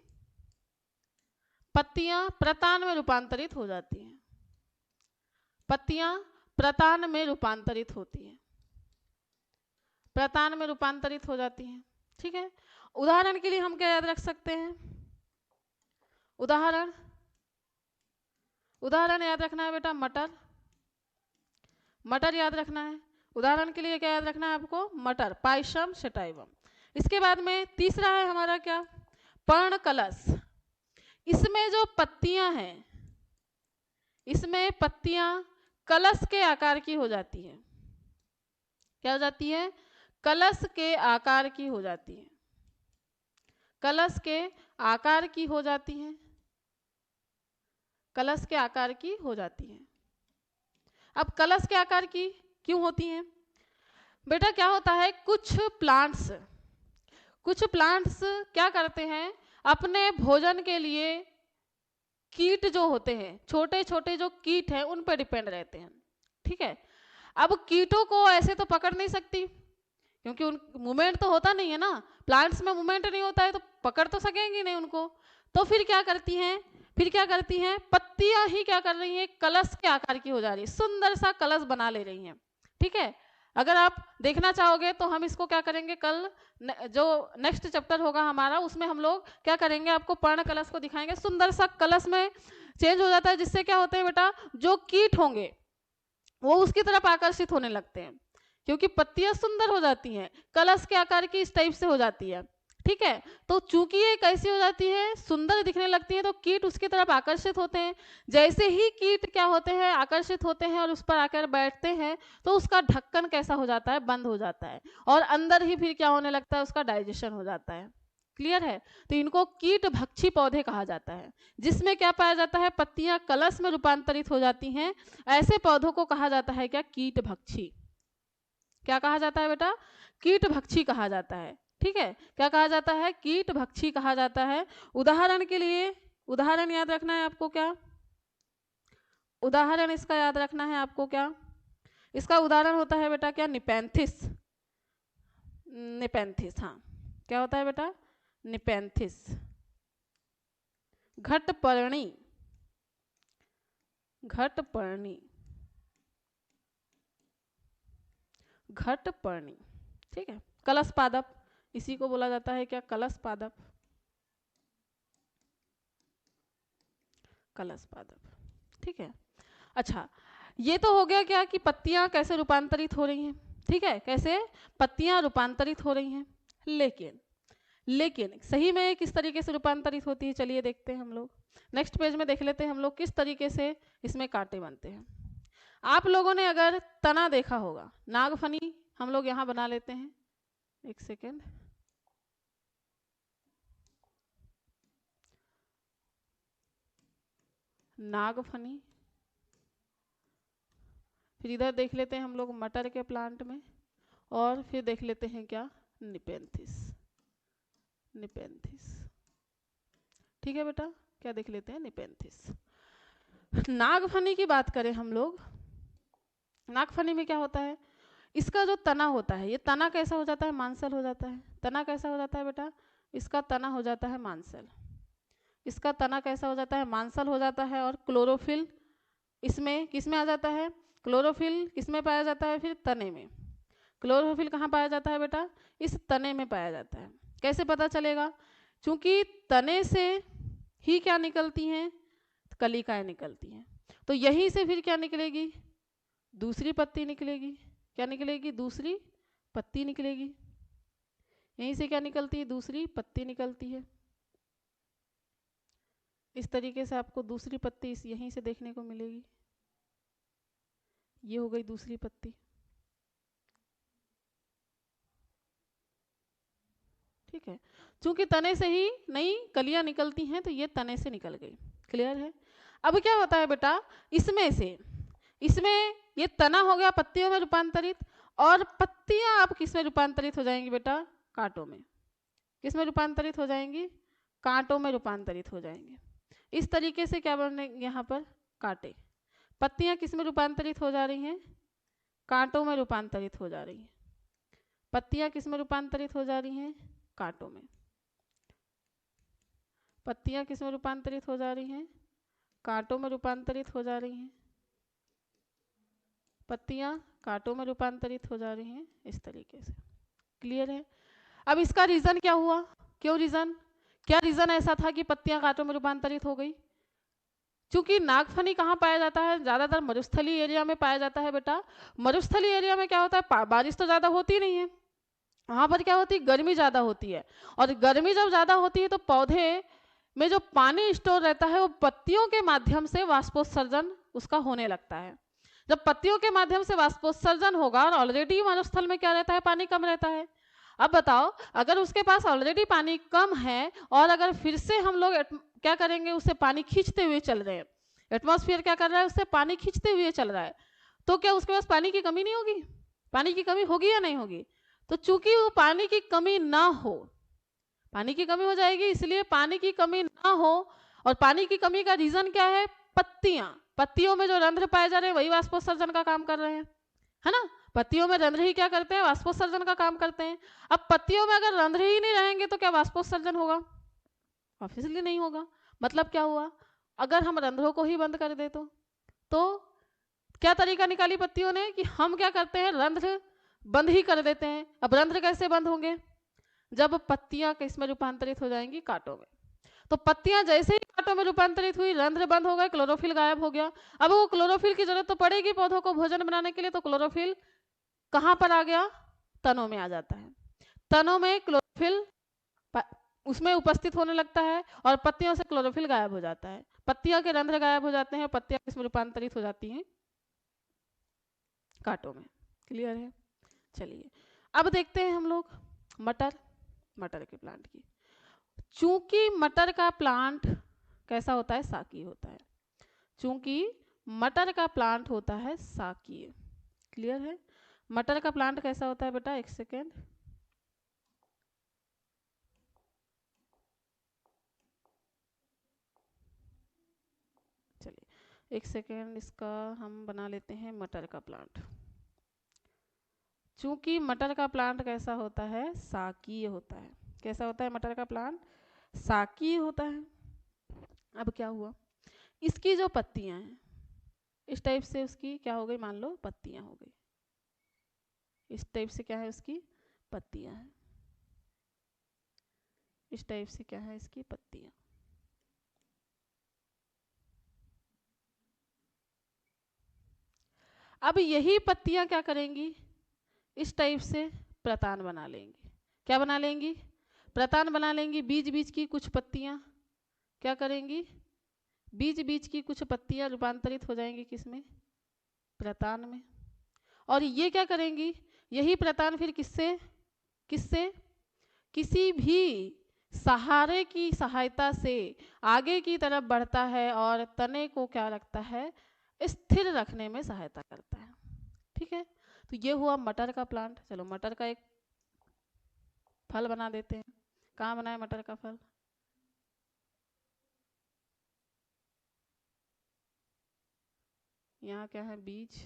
पत्तियां प्रतान में रूपांतरित हो जाती हैं। पत्तियां प्रतान में रूपांतरित होती हैं, प्रतान में रूपांतरित हो जाती हैं। ठीक है, उदाहरण के लिए हम क्या याद रख सकते हैं, उदाहरण याद रखना है बेटा, मटर, मटर याद रखना है। उदाहरण के लिए क्या याद रखना है आपको, मटर, पाइशम सेटाइवम। इसके बाद में तीसरा है हमारा क्या, पर्ण कलश। इसमें जो पत्तियां हैं, इसमें पत्तियां कलश के आकार की हो जाती है। क्या हो जाती है, कलश के आकार की हो जाती है, कलश के आकार की हो जाती हैं, कलश के आकार की हो जाती हैं। अब कलश के आकार की क्यों होती हैं बेटा, क्या होता है, कुछ प्लांट्स क्या करते हैं, अपने भोजन के लिए कीट जो होते हैं, छोटे छोटे जो कीट हैं, उन पर डिपेंड रहते हैं। ठीक है, अब कीटों को ऐसे तो पकड़ नहीं सकती, क्योंकि उन मूवमेंट तो होता नहीं है ना, प्लांट्स में मूवमेंट नहीं होता है, तो पकड़ तो सकेंगी नहीं उनको। तो फिर क्या करती हैं, पत्तियां ही क्या कर रही हैं, कलश के आकार की हो जा रही है, सुंदर सा कलश बना ले रही हैं। ठीक है, अगर आप देखना चाहोगे तो हम इसको क्या करेंगे, कल जो नेक्स्ट चैप्टर होगा हमारा, उसमें हम लोग क्या करेंगे, आपको पर्ण कलश को दिखाएंगे। सुंदर सा कलश में चेंज हो जाता है, जिससे क्या होते हैं बेटा, जो कीट होंगे वो उसकी तरफ आकर्षित होने लगते हैं, क्योंकि पत्तियां सुंदर हो जाती हैं, कलश के आकार की इस टाइप से हो जाती है। ठीक है, तो चूंकि ये कैसी हो जाती है, सुंदर दिखने लगती है, तो कीट उसकी तरफ आकर्षित होते हैं। जैसे ही कीट क्या होते हैं, आकर्षित होते हैं और उस पर आकर बैठते हैं, तो उसका ढक्कन कैसा हो जाता है, बंद हो जाता है, और अंदर ही फिर क्या होने लगता है, उसका डाइजेशन हो जाता है। क्लियर है, तो इनको कीट भक्षी पौधे कहा जाता है, जिसमें क्या पाया जाता है, पत्तियां कलश में रूपांतरित हो जाती हैं। ऐसे पौधों को कहा जाता है क्या, कीट भक्षी। क्या कहा जाता है बेटा, कीट भक्षी कहा जाता है। ठीक है, क्या कहा जाता है, कीट भक्षी कहा जाता है। उदाहरण के लिए, उदाहरण याद रखना है आपको, क्या उदाहरण इसका याद रखना है आपको, क्या इसका उदाहरण होता है बेटा, क्या, निपेंथिस। निपेंथिस, हाँ, क्या होता है बेटा, निपेंथिस। घटपर्णी, घटपर्णी, घटपर्णी। ठीक है, कलश पादप, इसी को बोला जाता है क्या, कलश पादप, कलश पादप। ठीक है, अच्छा, ये तो हो गया क्या कि पत्तियां कैसे रूपांतरित हो रही हैं। ठीक है, कैसे पत्तियां रूपांतरित हो रही हैं, लेकिन सही में किस तरीके से रूपांतरित होती है, चलिए देखते हैं हम लोग। नेक्स्ट पेज में देख लेते हैं हम लोग किस तरीके से इसमें कांटे बनते हैं। आप लोगों ने अगर तना देखा होगा, नागफनी हम लोग यहाँ बना लेते हैं, एक सेकेंड, नागफनी, फिर इधर देख लेते हैं हम लोग मटर के प्लांट में, और फिर देख लेते हैं क्या, निपेंथिस, निपेंथिस। ठीक है बेटा, क्या देख लेते हैं, निपेंथिस। नागफनी की बात करें हम लोग, नागफनी में क्या होता है, इसका जो तना होता है, ये तना कैसा हो जाता है, मांसल हो जाता है। तना कैसा हो जाता है बेटा, इसका तना हो जाता है मांसल, इसका तना कैसा हो जाता है, मांसल हो जाता है। और क्लोरोफिल इसमें किस में आ जाता है, क्लोरोफिल किस में पाया जाता है, फिर तने में। क्लोरोफिल कहाँ पाया जाता है बेटा, इस तने में पाया जाता है। कैसे पता चलेगा, क्योंकि तने से ही क्या निकलती हैं, कलिकाएं निकलती हैं, तो यहीं से फिर क्या निकलेगी, दूसरी पत्ती निकलेगी। क्या निकलेगी, दूसरी पत्ती निकलेगी। यहीं से क्या निकलती है, दूसरी पत्ती निकलती है। इस तरीके से आपको दूसरी पत्ती इस यहीं से देखने को मिलेगी। ये हो गई दूसरी पत्ती। ठीक है, चूंकि तने से ही नई कलियां निकलती हैं तो ये तने से निकल गई। क्लियर है? अब क्या होता है बेटा, इसमें ये तना हो गया पत्तियों में रूपांतरित, और पत्तियां अब किस में रूपांतरित हो जाएंगी बेटा? कांटों में। किस में रूपांतरित हो जाएंगी? कांटों में रूपांतरित हो जाएंगे। इस तरीके से क्या बनेंगे यहाँ पर? कांटे। पत्तियां किस में रूपांतरित हो जा रही हैं? कांटों में रूपांतरित हो जा रही हैं। पत्तियां किस में रूपांतरित हो जा रही हैं? कांटों में। पत्तियां किस में रूपांतरित हो जा रही हैं? कांटों में रूपांतरित हो जा रही हैं। पत्तियां कांटों में रूपांतरित हो जा रही हैं इस तरीके से। क्लियर है? अब इसका रीजन क्या हुआ? क्यों रीजन? क्या रीजन ऐसा था कि पत्तियां कांटों में रूपांतरित हो गई? क्योंकि नागफनी कहाँ पाया जाता है? ज्यादातर मरुस्थलीय एरिया में पाया जाता है बेटा। मरुस्थलीय एरिया में क्या होता है? बारिश तो ज्यादा होती नहीं है, वहां पर क्या होती है? गर्मी ज्यादा होती है, और गर्मी जब ज्यादा होती है तो पौधे में जो पानी स्टोर रहता है वो पत्तियों के माध्यम से वाष्पोत्सर्जन उसका होने लगता है। जब पत्तियों के माध्यम से वाष्पोत्सर्जन होगा, और ऑलरेडी मरुस्थल में क्या रहता है? पानी कम रहता है। अब बताओ, अगर उसके पास ऑलरेडी पानी कम है और अगर फिर से हम लोग क्या करेंगे? उससे पानी खींचते हुए चल रहे हैं, एटमॉस्फेयर क्या कर रहा है? उससे पानी खींचते हुए चल रहा है, तो क्या उसके पास पानी की कमी नहीं होगी? पानी की कमी होगी या नहीं होगी? तो चूंकि वो पानी की कमी ना हो, पानी की कमी हो जाएगी, इसलिए पानी की कमी ना हो। और पानी की कमी का रीजन क्या है? पत्तियों में जो रंध्र पाए जा रहे हैं वही वाष्पोत्सर्जन का काम कर रहे हैं, है ना? पत्तियों में रंध्र ही क्या करते हैं? वाष्पोत्सर्जन का काम करते हैं। अब पत्तियों में अगर रंध्र ही नहीं रहेंगे तो क्या वाष्पोत्सर्जन होगा? ऑब्वियसली नहीं होगा। मतलब क्या हुआ? अगर हम रंध्रों को ही बंद कर दे तो क्या तरीका निकाली पत्तियों ने कि हम क्या करते हैं? रंध्र बंद ही कर देते हैं। अब रंध्र कैसे बंद होंगे? जब पत्तियां किसमें रूपांतरित हो जाएंगी? कांटों में। तो पत्तियां जैसे ही कांटों में रूपांतरित हुई, रंध्र बंद हो गए, क्लोरोफिल गायब हो गया। अब वो क्लोरोफिल की जरूरत तो पड़ेगी पौधों को भोजन बनाने के लिए, तो क्लोरोफिल कहां पर आ गया? तनों में आ जाता है। तनों में क्लोरोफिल उसमें उपस्थित होने लगता है और पत्तियों से क्लोरोफिल गायब हो जाता है। पत्तियों के रंध्र गायब हो जाते हैं, पत्तियां किसमें रूपांतरित हो जाती हैं? कांटों में। क्लियर है? चलिए अब देखते हैं हम लोग मटर के प्लांट की। चूंकि मटर का प्लांट कैसा होता है? साकीय होता है। चूंकि मटर का प्लांट होता है साकीय। क्लियर है? मटर का प्लांट कैसा होता है बेटा? एक सेकेंड, चलिए एक सेकेंड, इसका हम बना लेते हैं मटर का प्लांट। चूंकि मटर का प्लांट कैसा होता है? साकीय होता है। कैसा होता है मटर का प्लांट? साकीय होता है। अब क्या हुआ? इसकी जो पत्तियां हैं इस टाइप से उसकी क्या हो गई? मान लो पत्तियां हो गई इस टाइप से। क्या है? उसकी पत्तियां हैं इस टाइप से। क्या है? इसकी पत्तियां। अब यही पत्तियां क्या करेंगी? इस टाइप से प्रतान बना लेंगी। क्या बना लेंगी? प्रतान बना लेंगी। बीच बीच की कुछ पत्तियां क्या करेंगी? बीच बीच की कुछ पत्तियां रूपांतरित हो जाएंगी किसमें? प्रतान में। और ये क्या करेंगी? यही प्रतान फिर किससे किससे किसी भी सहारे की सहायता से आगे की तरफ बढ़ता है और तने को क्या रखता है? स्थिर रखने में सहायता करता है। ठीक है, तो ये हुआ मटर का प्लांट। चलो मटर का एक फल बना देते हैं। कहाँ बनाए मटर का फल? यहाँ क्या है? बीज।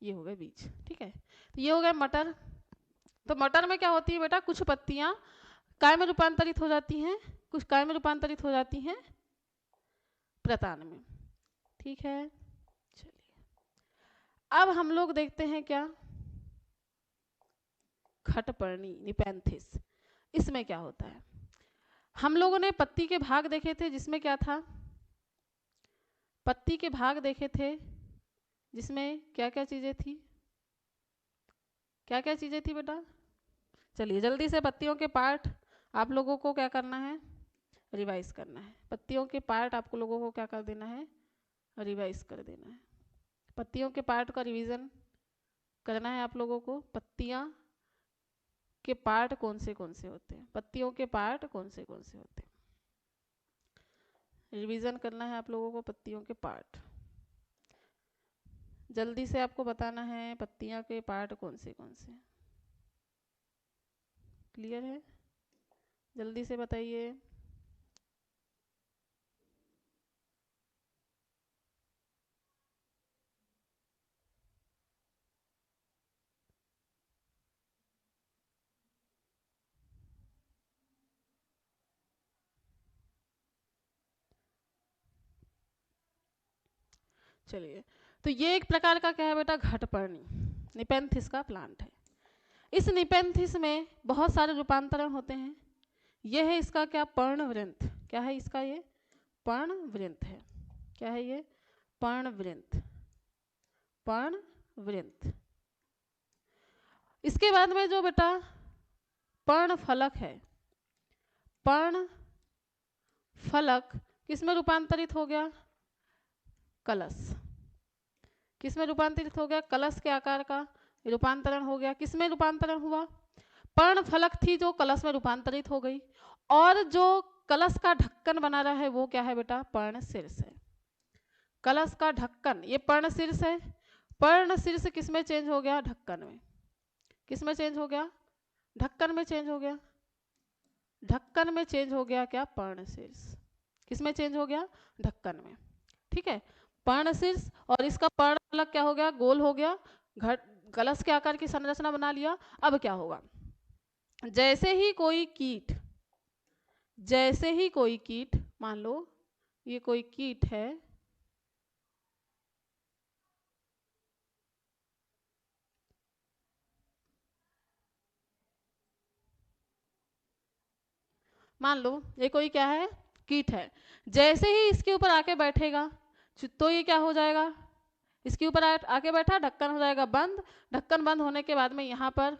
ये हो गए बीज। ठीक है, तो ये हो गए मटर। तो मटर में क्या होती है बेटा? कुछ पत्तियां काय में रूपांतरित हो जाती हैं, कुछ काय में रूपांतरित हो जाती हैं प्रतान में। ठीक है, चलिए अब हम लोग देखते हैं क्या? खटपर्णी निपेंथिस। इसमें क्या होता है? हम लोगों ने पत्ती के भाग देखे थे जिसमें क्या था? पत्ती के भाग देखे थे जिसमें क्या क्या चीजें थी? क्या क्या चीजें थी बेटा? चलिए जल्दी से पत्तियों के पार्ट आप लोगों को क्या करना है? रिवाइज करना है। पत्तियों के पार्ट आपको लोगों को क्या कर देना है? रिवाइज कर देना है। पत्तियों के पार्ट का रिवीजन करना है आप लोगों को। पत्तियां के पार्ट कौन से होते हैं, पत्तियों के पार्ट कौन से होते हैं, रिवीजन करना है आप लोगों को पत्तियों के पार्ट। जल्दी से आपको बताना है पत्तियां के पार्ट कौन से क्लियर है, जल्दी से बताइए। चलिए, तो ये एक प्रकार का क्या है बेटा, घटपर्णी निपेंथिस का प्लांट है। इस निपेंथिस में बहुत सारे रूपांतरण होते हैं। यह है इसका क्या, पर्णवृंत। क्या है इसका, ये पर्णवृंत है। क्या है ये, पर्णवृंत, पर्णवृंत। इसके बाद में जो बेटा पर्णफलक है, पर्णफलक किसमें रूपांतरित हो गया, कलश। किसमें रूपांतरित हो गया, कलश के आकार का रूपांतरण हो गया। किसमें रूपांतरण हुआ, पर्णफलक थी जो कलश में रूपांतरित हो गई। और जो कलश का ढक्कन बना रहा है वो क्या है बेटा, पर्णशीर्ष है। कलश का ढक्कन ये पर्णशीर्ष है। पर्णशीर्ष किसमें चेंज हो गया, ढक्कन में। किसमें चेंज हो गया, ढक्कन में चेंज हो गया। ढक्कन में चेंज हो गया क्या, पर्णशीर्ष। किसमें चेंज हो गया, ढक्कन में। ठीक है, पर्णशीर्ष। और इसका पर्णफलक क्या हो गया, गोल हो गया, कलश के आकार की संरचना बना लिया। अब क्या होगा, जैसे ही कोई कीट, मान लो ये कोई कीट है, मान लो ये कोई क्या है, कीट है। जैसे ही इसके ऊपर आके बैठेगा तो ये क्या हो जाएगा, इसके ऊपर आके बैठा, ढक्कन हो जाएगा बंद। ढक्कन बंद होने के बाद में यहाँ पर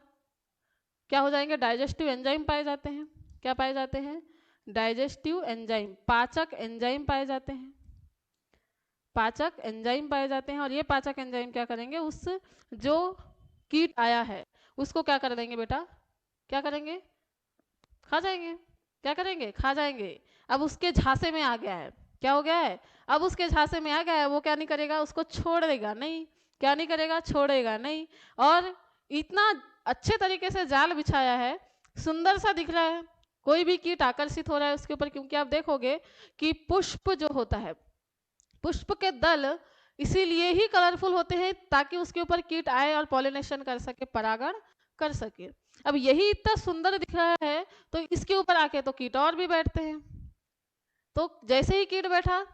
क्या हो जाएंगे, डाइजेस्टिव एंजाइम पाए जाते हैं। क्या पाए जाते हैं, डाइजेस्टिव एंजाइम, पाचक एंजाइम पाए जाते हैं। पाचक एंजाइम पाए जाते हैं। और ये पाचक एंजाइम क्या करेंगे, उस जो कीट आया है उसको क्या कर देंगे बेटा, क्या करेंगे, खा जाएंगे। क्या करेंगे, खा जाएंगे। अब उसके झांसे में आ गया है, क्या हो गया है, अब उसके झांसे में आ गया है, वो क्या नहीं करेगा, उसको छोड़ देगा नहीं। क्या नहीं करेगा, छोड़ेगा नहीं। और इतना अच्छे तरीके से जाल बिछाया है, सुंदर सा दिख रहा है, कोई भी कीट आकर्षित हो रहा है उसके ऊपर। क्योंकि आप देखोगे कि पुष्प जो होता है, पुष्प के दल इसीलिए ही कलरफुल होते हैं ताकि उसके ऊपर कीट आए और पॉलिनेशन कर सके, परागण कर सके। अब यही इतना सुंदर दिख रहा है तो इसके ऊपर आके तो कीट और भी बैठते हैं। तो जैसे ही कीट बैठा,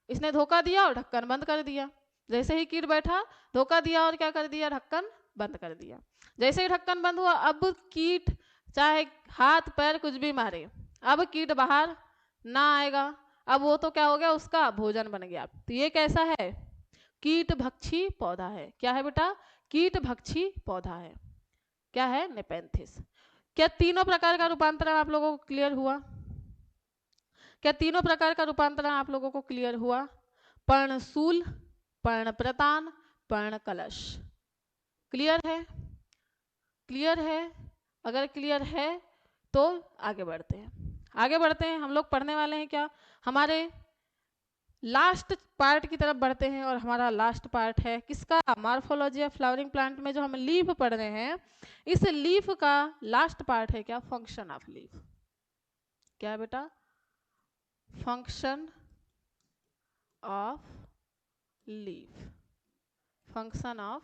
इसने धोखा दिया और ढक्कन बंद कर दिया। जैसे ही कीट बैठा, धोखा दिया और क्या कर दिया, ढक्कन बंद कर दिया। जैसे ही ढक्कन बंद हुआ, अब कीट चाहे हाथ पैर कुछ भी मारे, अब कीट बाहर ना आएगा। अब वो तो क्या हो गया, उसका भोजन बन गया। तो ये कैसा है, कीट भक्षी पौधा है। क्या है बेटा, कीट भक्षी पौधा है। क्या है, नेपेंथिस। क्या तीनों प्रकार का रूपांतरण आप लोगों को क्लियर हुआ, क्या तीनों प्रकार का रूपांतरण आप लोगों को क्लियर हुआ, पर्णशूल, पर्णप्रतान, पर्णकलश। क्लियर है, क्लियर है। अगर क्लियर है तो आगे बढ़ते हैं। आगे बढ़ते हैं, हम लोग पढ़ने वाले हैं क्या, हमारे लास्ट पार्ट की तरफ बढ़ते हैं। और हमारा लास्ट पार्ट है किसका, मॉर्फोलॉजी ऑफ फ्लावरिंग प्लांट में जो हम लीफ पढ़ रहे हैं, इस लीफ का लास्ट पार्ट है क्या, फंक्शन ऑफ लीफ। क्या है बेटा, function of leaf. Function of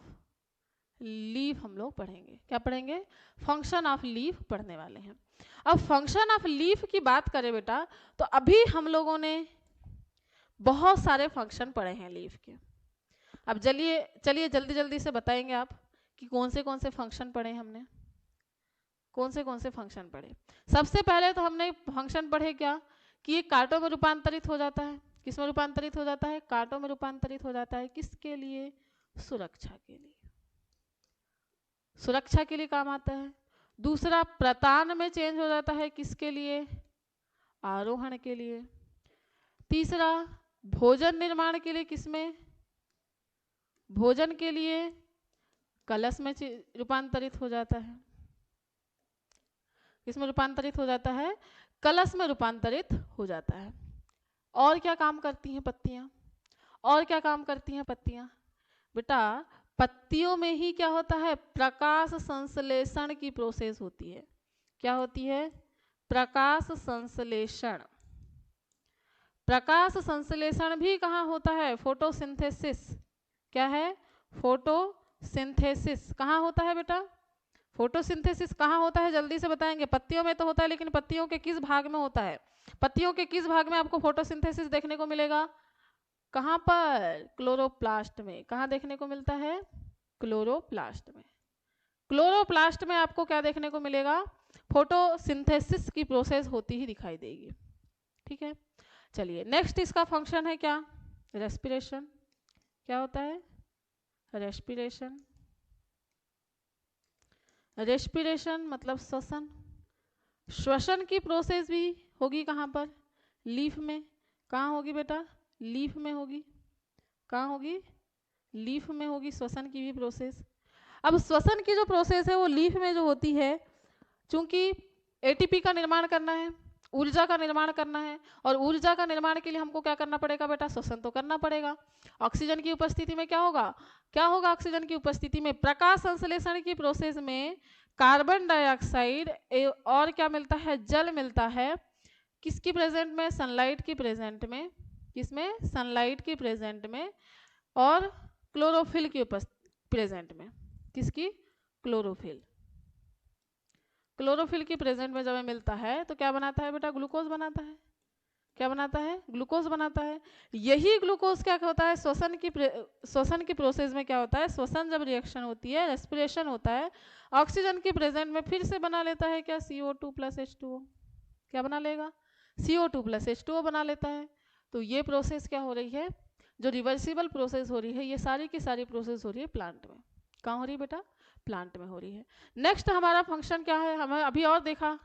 leaf हम लोग पढ़ेंगे। क्या पढ़ेंगे, फंक्शन ऑफ लीफ पढ़ने वाले हैं। अब फंक्शन ऑफ लीफ की बात करें बेटा, तो अभी हम लोगों ने बहुत सारे फंक्शन पढ़े हैं लीफ के। अब चलिए जल्दी जल्दी से बताएंगे आप कि कौन से फंक्शन पढ़े हमने, कौन से फंक्शन पढ़े। सबसे पहले तो हमने फंक्शन पढ़े क्या, कि ये कांटों में रूपांतरित हो जाता है। किस में रूपांतरित हो जाता है, कांटों में रूपांतरित हो जाता है। किसके लिए, सुरक्षा के लिए, सुरक्षा के लिए काम आता है। दूसरा, प्रतान में चेंज हो जाता है, किसके लिए, आरोहण के लिए। तीसरा, भोजन निर्माण के लिए, किसमें, भोजन के लिए कलश में रूपांतरित हो जाता है। किसमें रूपांतरित हो जाता है? कलश में रूपांतरित हो जाता है। और क्या काम करती हैं पत्तियां? और क्या काम करती हैं पत्तियां? बेटा पत्तियों में ही क्या होता है? प्रकाश संश्लेषण की प्रोसेस होती है। क्या होती है? प्रकाश संश्लेषण। प्रकाश संश्लेषण भी कहाँ होता है? फोटोसिंथेसिस। क्या है? फोटोसिंथेसिस। कहाँ होता है बेटा? फोटोसिंथेसिस कहाँ होता है? जल्दी से बताएंगे। पत्तियों में तो होता है, लेकिन पत्तियों के किस भाग में होता है? पत्तियों के किस भाग में आपको फोटोसिंथेसिस देखने को मिलेगा? कहाँ पर? क्लोरोप्लास्ट में। कहाँ देखने को मिलता है? क्लोरोप्लास्ट में। क्लोरोप्लास्ट में आपको क्या देखने को मिलेगा? फोटोसिंथेसिस की प्रोसेस होती ही दिखाई देगी। ठीक है, चलिए नेक्स्ट इसका फंक्शन है क्या? रेस्पिरेशन। क्या होता है? रेस्पिरेशन। रेस्पिरेशन मतलब श्वसन। श्वसन की प्रोसेस भी होगी कहाँ पर? लीफ में। कहाँ होगी बेटा? लीफ में होगी। कहाँ होगी? लीफ में होगी श्वसन की भी प्रोसेस। अब श्वसन की जो प्रोसेस है वो लीफ में जो होती है, चूंकि एटीपी का निर्माण करना है, ऊर्जा का निर्माण करना है, और ऊर्जा का निर्माण के लिए हमको क्या करना पड़ेगा बेटा? श्वसन तो करना पड़ेगा। ऑक्सीजन की उपस्थिति में क्या होगा? क्या होगा ऑक्सीजन की उपस्थिति में? प्रकाश संश्लेषण की प्रोसेस में कार्बन डाइऑक्साइड और क्या मिलता है? जल मिलता है। किसकी प्रेजेंट में? सनलाइट की प्रेजेंट में। किसमें? सनलाइट की प्रेजेंट में। और क्लोरोफिल की प्रेजेंट में। किसकी? क्लोरोफिल। क्लोरोफिल की प्रेजेंट में जब मिलता है तो क्या बनाता है बेटा? ग्लूकोज बनाता है। क्या बनाता है? ग्लूकोज बनाता है। यही ग्लूकोज क्या होता है? श्वसन की प्रोसेस में क्या होता है? श्वसन जब रिएक्शन होती है, रेस्पिरेशन होता है, ऑक्सीजन की प्रेजेंट में फिर से बना लेता है क्या? CO2 plus H2O। क्या बना लेगा? CO2 प्लस H2O बना लेता है। तो ये प्रोसेस क्या हो रही है? जो रिवर्सिबल प्रोसेस हो रही है, ये सारी की सारी प्रोसेस हो रही है प्लांट में। कहाँ हो रही है बेटा? प्लांट में हो रही है। नेक्स्ट हमारा फंक्शन क्या है? हमें अभी और देखा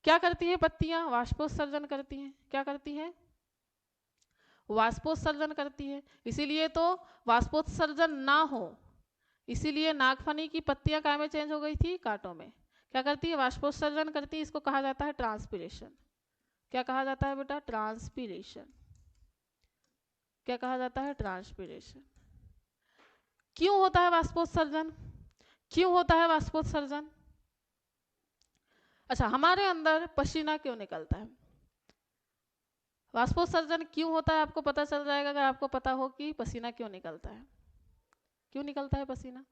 क्या करती है पत्तियां? वाष्पोत्सर्जन करती हैं। क्या करती हैं? वाष्पोत्सर्जन करती है। इसीलिए तो वाष्पोत्सर्जन ना हो, इसीलिए नागफनी की पत्तियां काय में चेंज हो गई थी? कांटों में। क्या करती है? वाष्पोत्सर्जन करती है। इसको कहा जाता है ट्रांसपीरेशन। क्या कहा जाता है बेटा? ट्रांसपीरेशन। क्या कहा जाता है? ट्रांसपीरेशन। क्यों होता है वाष्पोत्सर्जन? क्यों होता है वाष्पोत्सर्जन? अच्छा, हमारे अंदर पसीना क्यों निकलता है? वाष्पोत्सर्जन क्यों होता है आपको पता चल जाएगा अगर आपको पता हो कि पसीना क्यों निकलता है। क्यों निकलता है पसीना?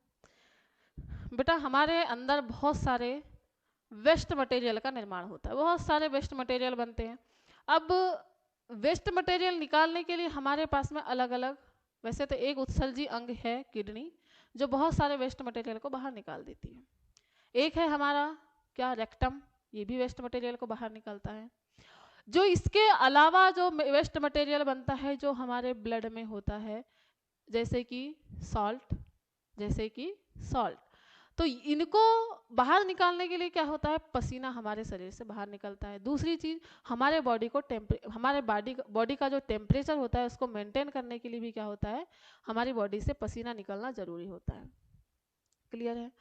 बेटा हमारे अंदर बहुत सारे वेस्ट मटेरियल का निर्माण होता है, बहुत सारे वेस्ट मटेरियल बनते हैं। अब वेस्ट मटेरियल निकालने के लिए हमारे पास में अलग अलग, वैसे तो एक उत्सर्जी अंग है किडनी, जो बहुत सारे वेस्ट मटेरियल को बाहर निकाल देती है। एक है हमारा क्या? रेक्टम, ये भी वेस्ट मटेरियल को बाहर निकालता है। जो इसके अलावा जो वेस्ट मटेरियल बनता है जो हमारे ब्लड में होता है, जैसे कि सॉल्ट, जैसे कि सॉल्ट, तो इनको बाहर निकालने के लिए क्या होता है? पसीना हमारे शरीर से बाहर निकलता है। दूसरी चीज, हमारे बॉडी को हमारे बॉडी का जो टेम्परेचर होता है उसको मेंटेन करने के लिए भी क्या होता है? हमारी बॉडी से पसीना निकलना जरूरी होता है। क्लियर है?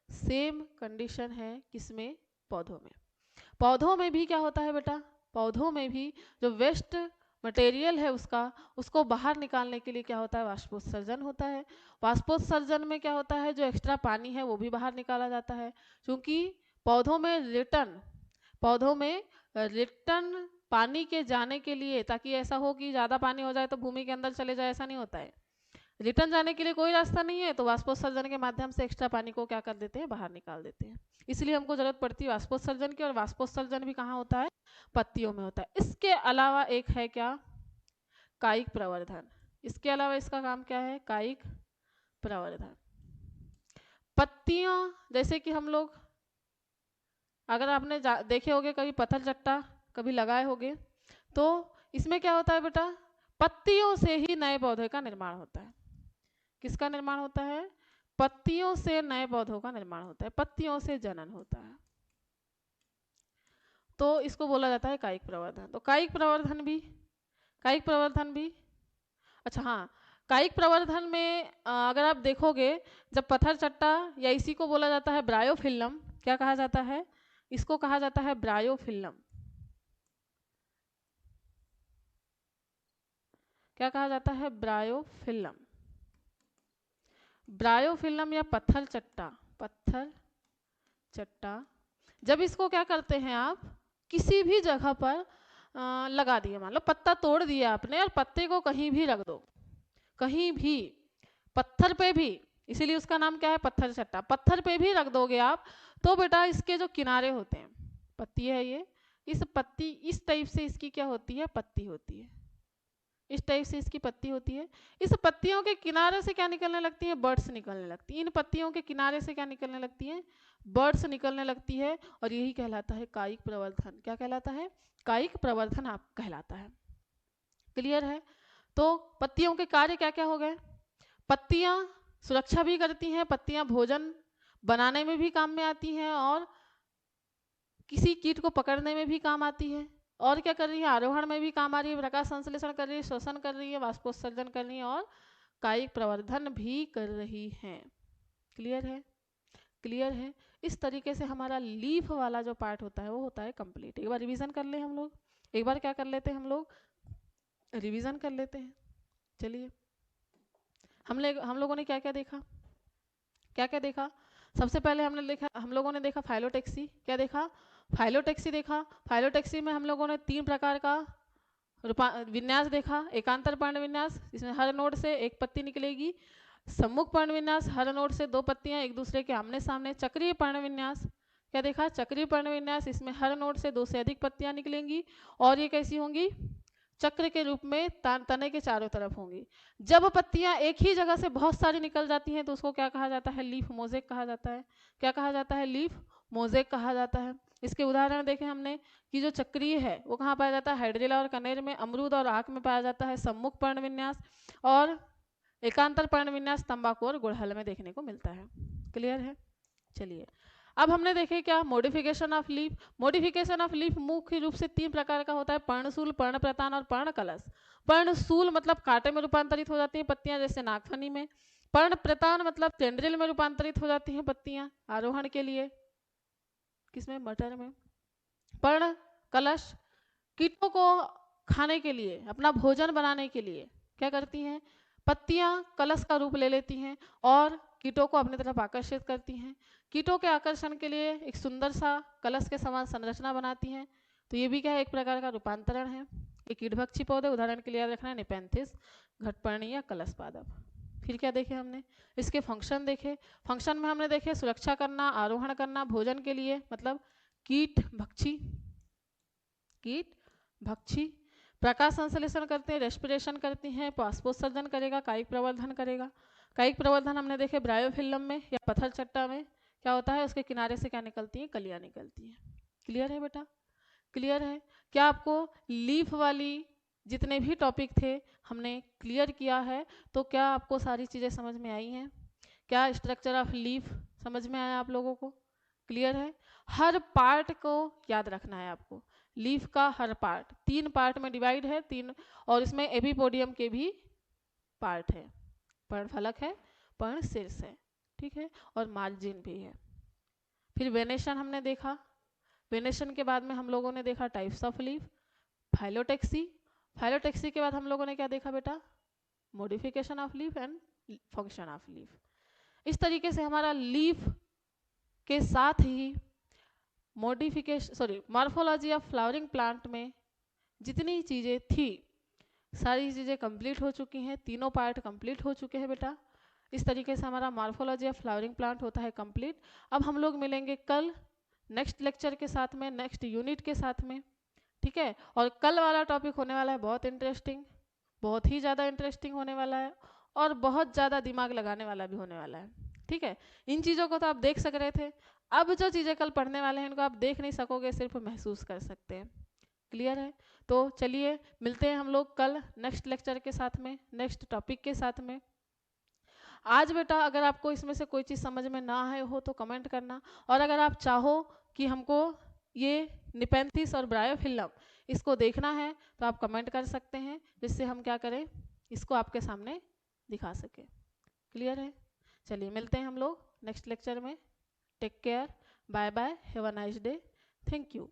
सेम कंडीशन है किसमें? पौधों में। पौधों में भी क्या होता है बेटा? पौधों में भी जो वेस्ट मटेरियल है उसको बाहर निकालने के लिए क्या होता है? वाष्पोत्सर्जन होता है। वाष्पोत्सर्जन में क्या होता है? जो एक्स्ट्रा पानी है वो भी बाहर निकाला जाता है, क्योंकि पौधों में रिटर्न पानी के जाने के लिए, ताकि ऐसा हो कि ज़्यादा पानी हो जाए तो भूमि के अंदर चले जाए, ऐसा नहीं होता है। रिटर्न जाने के लिए कोई रास्ता नहीं है, तो वाष्पोत्सर्जन के माध्यम से एक्स्ट्रा पानी को क्या कर देते हैं? बाहर निकाल देते हैं। इसलिए हमको जरूरत पड़ती है वाष्पोत्सर्जन की, और वाष्पोत्सर्जन भी कहाँ होता है? पत्तियों में होता है। इसके अलावा एक है क्या? कायिक प्रवर्धन। इसके अलावा इसका काम क्या है? कायिक प्रवर्धन। पत्तियां, जैसे कि हम लोग, अगर आपने देखे होंगे कभी पत्थर चट्टा कभी लगाए होंगे, तो इसमें क्या होता है बेटा? पत्तियों से ही नए पौधे का निर्माण होता है। किसका निर्माण होता है? पत्तियों से नए पौधों का निर्माण होता है, पत्तियों से जनन होता है। तो इसको बोला जाता है कायिक प्रवर्धन। तो कायिक प्रवर्धन भी अच्छा हाँ, कायिक प्रवर्धन में अगर आप देखोगे, जब पत्थर चट्टा या इसी को बोला जाता है ब्रायोफिल्म, क्या कहा जाता है, इसको कहा जाता है ब्रायोफिल्म। क्या कहा जाता है, ब्रायोफिल्म। ब्रायोफिल्म या पत्थर चट्टा, पत्थर चट्टा, जब इसको क्या करते हैं आप किसी भी जगह पर लगा दिए, मान लो पत्ता तोड़ दिया आपने और पत्ते को कहीं भी रख दो, कहीं भी, पत्थर पे भी, इसीलिए उसका नाम क्या है, पत्थर चट्टा। पत्थर पे भी रख दोगे आप तो बेटा इसके जो किनारे होते हैं, पत्ती है ये, इस पत्ती इस टाइप से इसकी क्या होती है, पत्ती होती है, इस टाइप से इसकी पत्ती होती है। इस पत्तियों के किनारे से क्या निकलने लगती है, बर्ड्स निकलने लगती है। इन पत्तियों के किनारे से क्या निकलने लगती है, बर्ड्स निकलने लगती है, और यही कहलाता है कायिक प्रवर्धन। क्या कहलाता है, कायिक प्रवर्धन आप कहलाता है। क्लियर है। तो पत्तियों के कार्य क्या क्या हो गए, पत्तियां सुरक्षा भी करती हैं, पत्तियां भोजन बनाने में भी काम में आती हैं, और किसी कीट को पकड़ने में भी काम आती है, और क्या कर रही है, आरोहण में भी काम आ रही है, प्रकाश संश्लेषण कर रही है, श्वसन कर रही है, वाष्पोत्सर्जन कर रही है, और कायिक प्रवर्धन भी कर रही है। क्लियर है, क्लियर है। इस तरीके से हमारा लीफ वाला जो पार्ट होता है वो होता है कंप्लीट। एक बार रिवीजन कर ले हम लोग, एक बार क्या कर लेते हैं हम लोग, रिवीजन कर लेते हैं। चलिए, हम लोगों ने क्या क्या देखा, क्या क्या देखा। सबसे पहले हम लोगों ने देखा फाइलोटैक्सी। क्या देखा, फाइलोटैक्सी देखा। फाइलोटैक्सी में हम लोगों ने 3 प्रकार का विन्यास देखा। एकांतर पर्ण विन्यास, इसमें हर नोड से एक पत्ती निकलेगी। सम्मुख पर्ण विन्यास, हर नोड से 2 पत्तियां एक दूसरे के आमने सामने। चक्रीय पर्ण विन्यास, क्या देखा, चक्रीय पर्ण विन्यास, इसमें हर नोड से 2 से अधिक पत्तियां निकलेंगी, और ये कैसी होंगी, चक्र के रूप में तने के चारों तरफ होंगी। जब पत्तियां एक ही जगह से बहुत सारी निकल जाती हैं तो उसको क्या कहा जाता है, लीफ मोज़ेक कहा जाता है। क्या कहा जाता है, लीफ मोज़ेक कहा जाता है। इसके उदाहरण देखें हमने कि जो चक्रीय है वो कहाँ पाया जाता है, हाइड्रिला और कनेर में, अमरूद और आक में पाया जाता है सम्मुख पर्ण विन्यास, और एकांतर पर्ण विन्यास तंबाकू और गुड़हल में देखने को मिलता है। क्लियर है। चलिए, अब हमने देखे क्या, modification of leaf. Modification of leaf मुख्य रूप से 3 प्रकार का होता है, पर्णशूल, पर्णप्रतान और पर्णकलश। पर्णशूल मतलब कांटे में रूपांतरित हो जाती हैं पत्तियां, जैसे नागफनी में। पर्णप्रतान मतलब टेंड्रिल में रूपांतरित हो जाती हैं पत्तियां आरोहण के लिए, किसमें, मटर में। पर्णकलश कीटों को खाने के लिए, अपना भोजन बनाने के लिए क्या करती हैं, पत्तियां कलश का रूप ले लेती हैं और कीटों को अपनी तरफ आकर्षित करती हैं। कीटों के आकर्षण के लिए एक सुंदर सा कलश के समान संरचना बनाती हैं। तो ये भी क्या है, एक प्रकार का रूपांतरण है। ये कीटभक्षी पौधे, उदाहरण के लिए याद रखना है, निपेंथिस, घटपर्णी या कलश पादप। फिर क्या देखे हमने, इसके फंक्शन देखे। फंक्शन में हमने देखे सुरक्षा करना, आरोहण करना, भोजन के लिए, मतलब कीट भक्षी, कीट भक्षी, प्रकाश संश्लेषण करते हैं, रेस्पिरेशन करती हैं, वाष्पोत्सर्जन करेगा, कायिक प्रवर्धन करेगा। कायिक प्रवर्धन हमने देखे ब्रायोफिल्म में या पत्थर चट्टा में क्या होता है, उसके किनारे से क्या निकलती हैं, कलियां निकलती हैं। क्लियर है बेटा, क्लियर है। क्या आपको लीफ वाली जितने भी टॉपिक थे हमने क्लियर किया है, तो क्या आपको सारी चीज़ें समझ में आई हैं, क्या स्ट्रक्चर ऑफ लीफ समझ में आया आप लोगों को, क्लियर है। हर पार्ट को याद रखना है आपको, लीफ का हर पार्ट 3 पार्ट में डिवाइड है, 3, और इसमें एपिपोडियम के भी पार्ट है, पर्णफलक है, पर्णशीर्ष है, ठीक है, और मार्जिन भी है। फिर वेनेशन हमने देखा। वेनेशन के बाद में हम लोगों ने देखा types of leaf, phyllotaxy. Phyllotaxy के बाद हम लोगों ने क्या देखा बेटा, modification of leaf and function of leaf. इस तरीके से हमारा लीफ के साथ ही मॉर्फोलॉजी ऑफ फ्लावरिंग प्लांट में जितनी चीज़ें थी सारी चीज़ें कंप्लीट हो चुकी हैं, तीनों पार्ट कंप्लीट हो चुके हैं बेटा। इस तरीके से हमारा मॉर्फोलॉजी ऑफ फ्लावरिंग प्लांट होता है कंप्लीट। अब हम लोग मिलेंगे कल नेक्स्ट लेक्चर के साथ में, नेक्स्ट यूनिट के साथ में, ठीक है। और कल वाला टॉपिक होने वाला है बहुत इंटरेस्टिंग, बहुत ही ज़्यादा इंटरेस्टिंग होने वाला है, और बहुत ज़्यादा दिमाग लगाने वाला भी होने वाला है, ठीक है। इन चीज़ों को तो आप देख सक रहे थे, अब जो चीज़ें कल पढ़ने वाले हैं इनको आप देख नहीं सकोगे, सिर्फ महसूस कर सकते हैं। क्लियर है। तो चलिए मिलते हैं हम लोग कल नेक्स्ट लेक्चर के साथ में, नेक्स्ट टॉपिक के साथ में। आज बेटा अगर आपको इसमें से कोई चीज़ समझ में ना आए हो तो कमेंट करना, और अगर आप चाहो कि हमको ये निपेंथिस और ब्रायोफिल्म इसको देखना है तो आप कमेंट कर सकते हैं, जिससे हम क्या करें, इसको आपके सामने दिखा सके। क्लियर है? चलिए मिलते हैं हम लोग नेक्स्ट लेक्चर में। Take care, bye bye, have a nice day, thank you.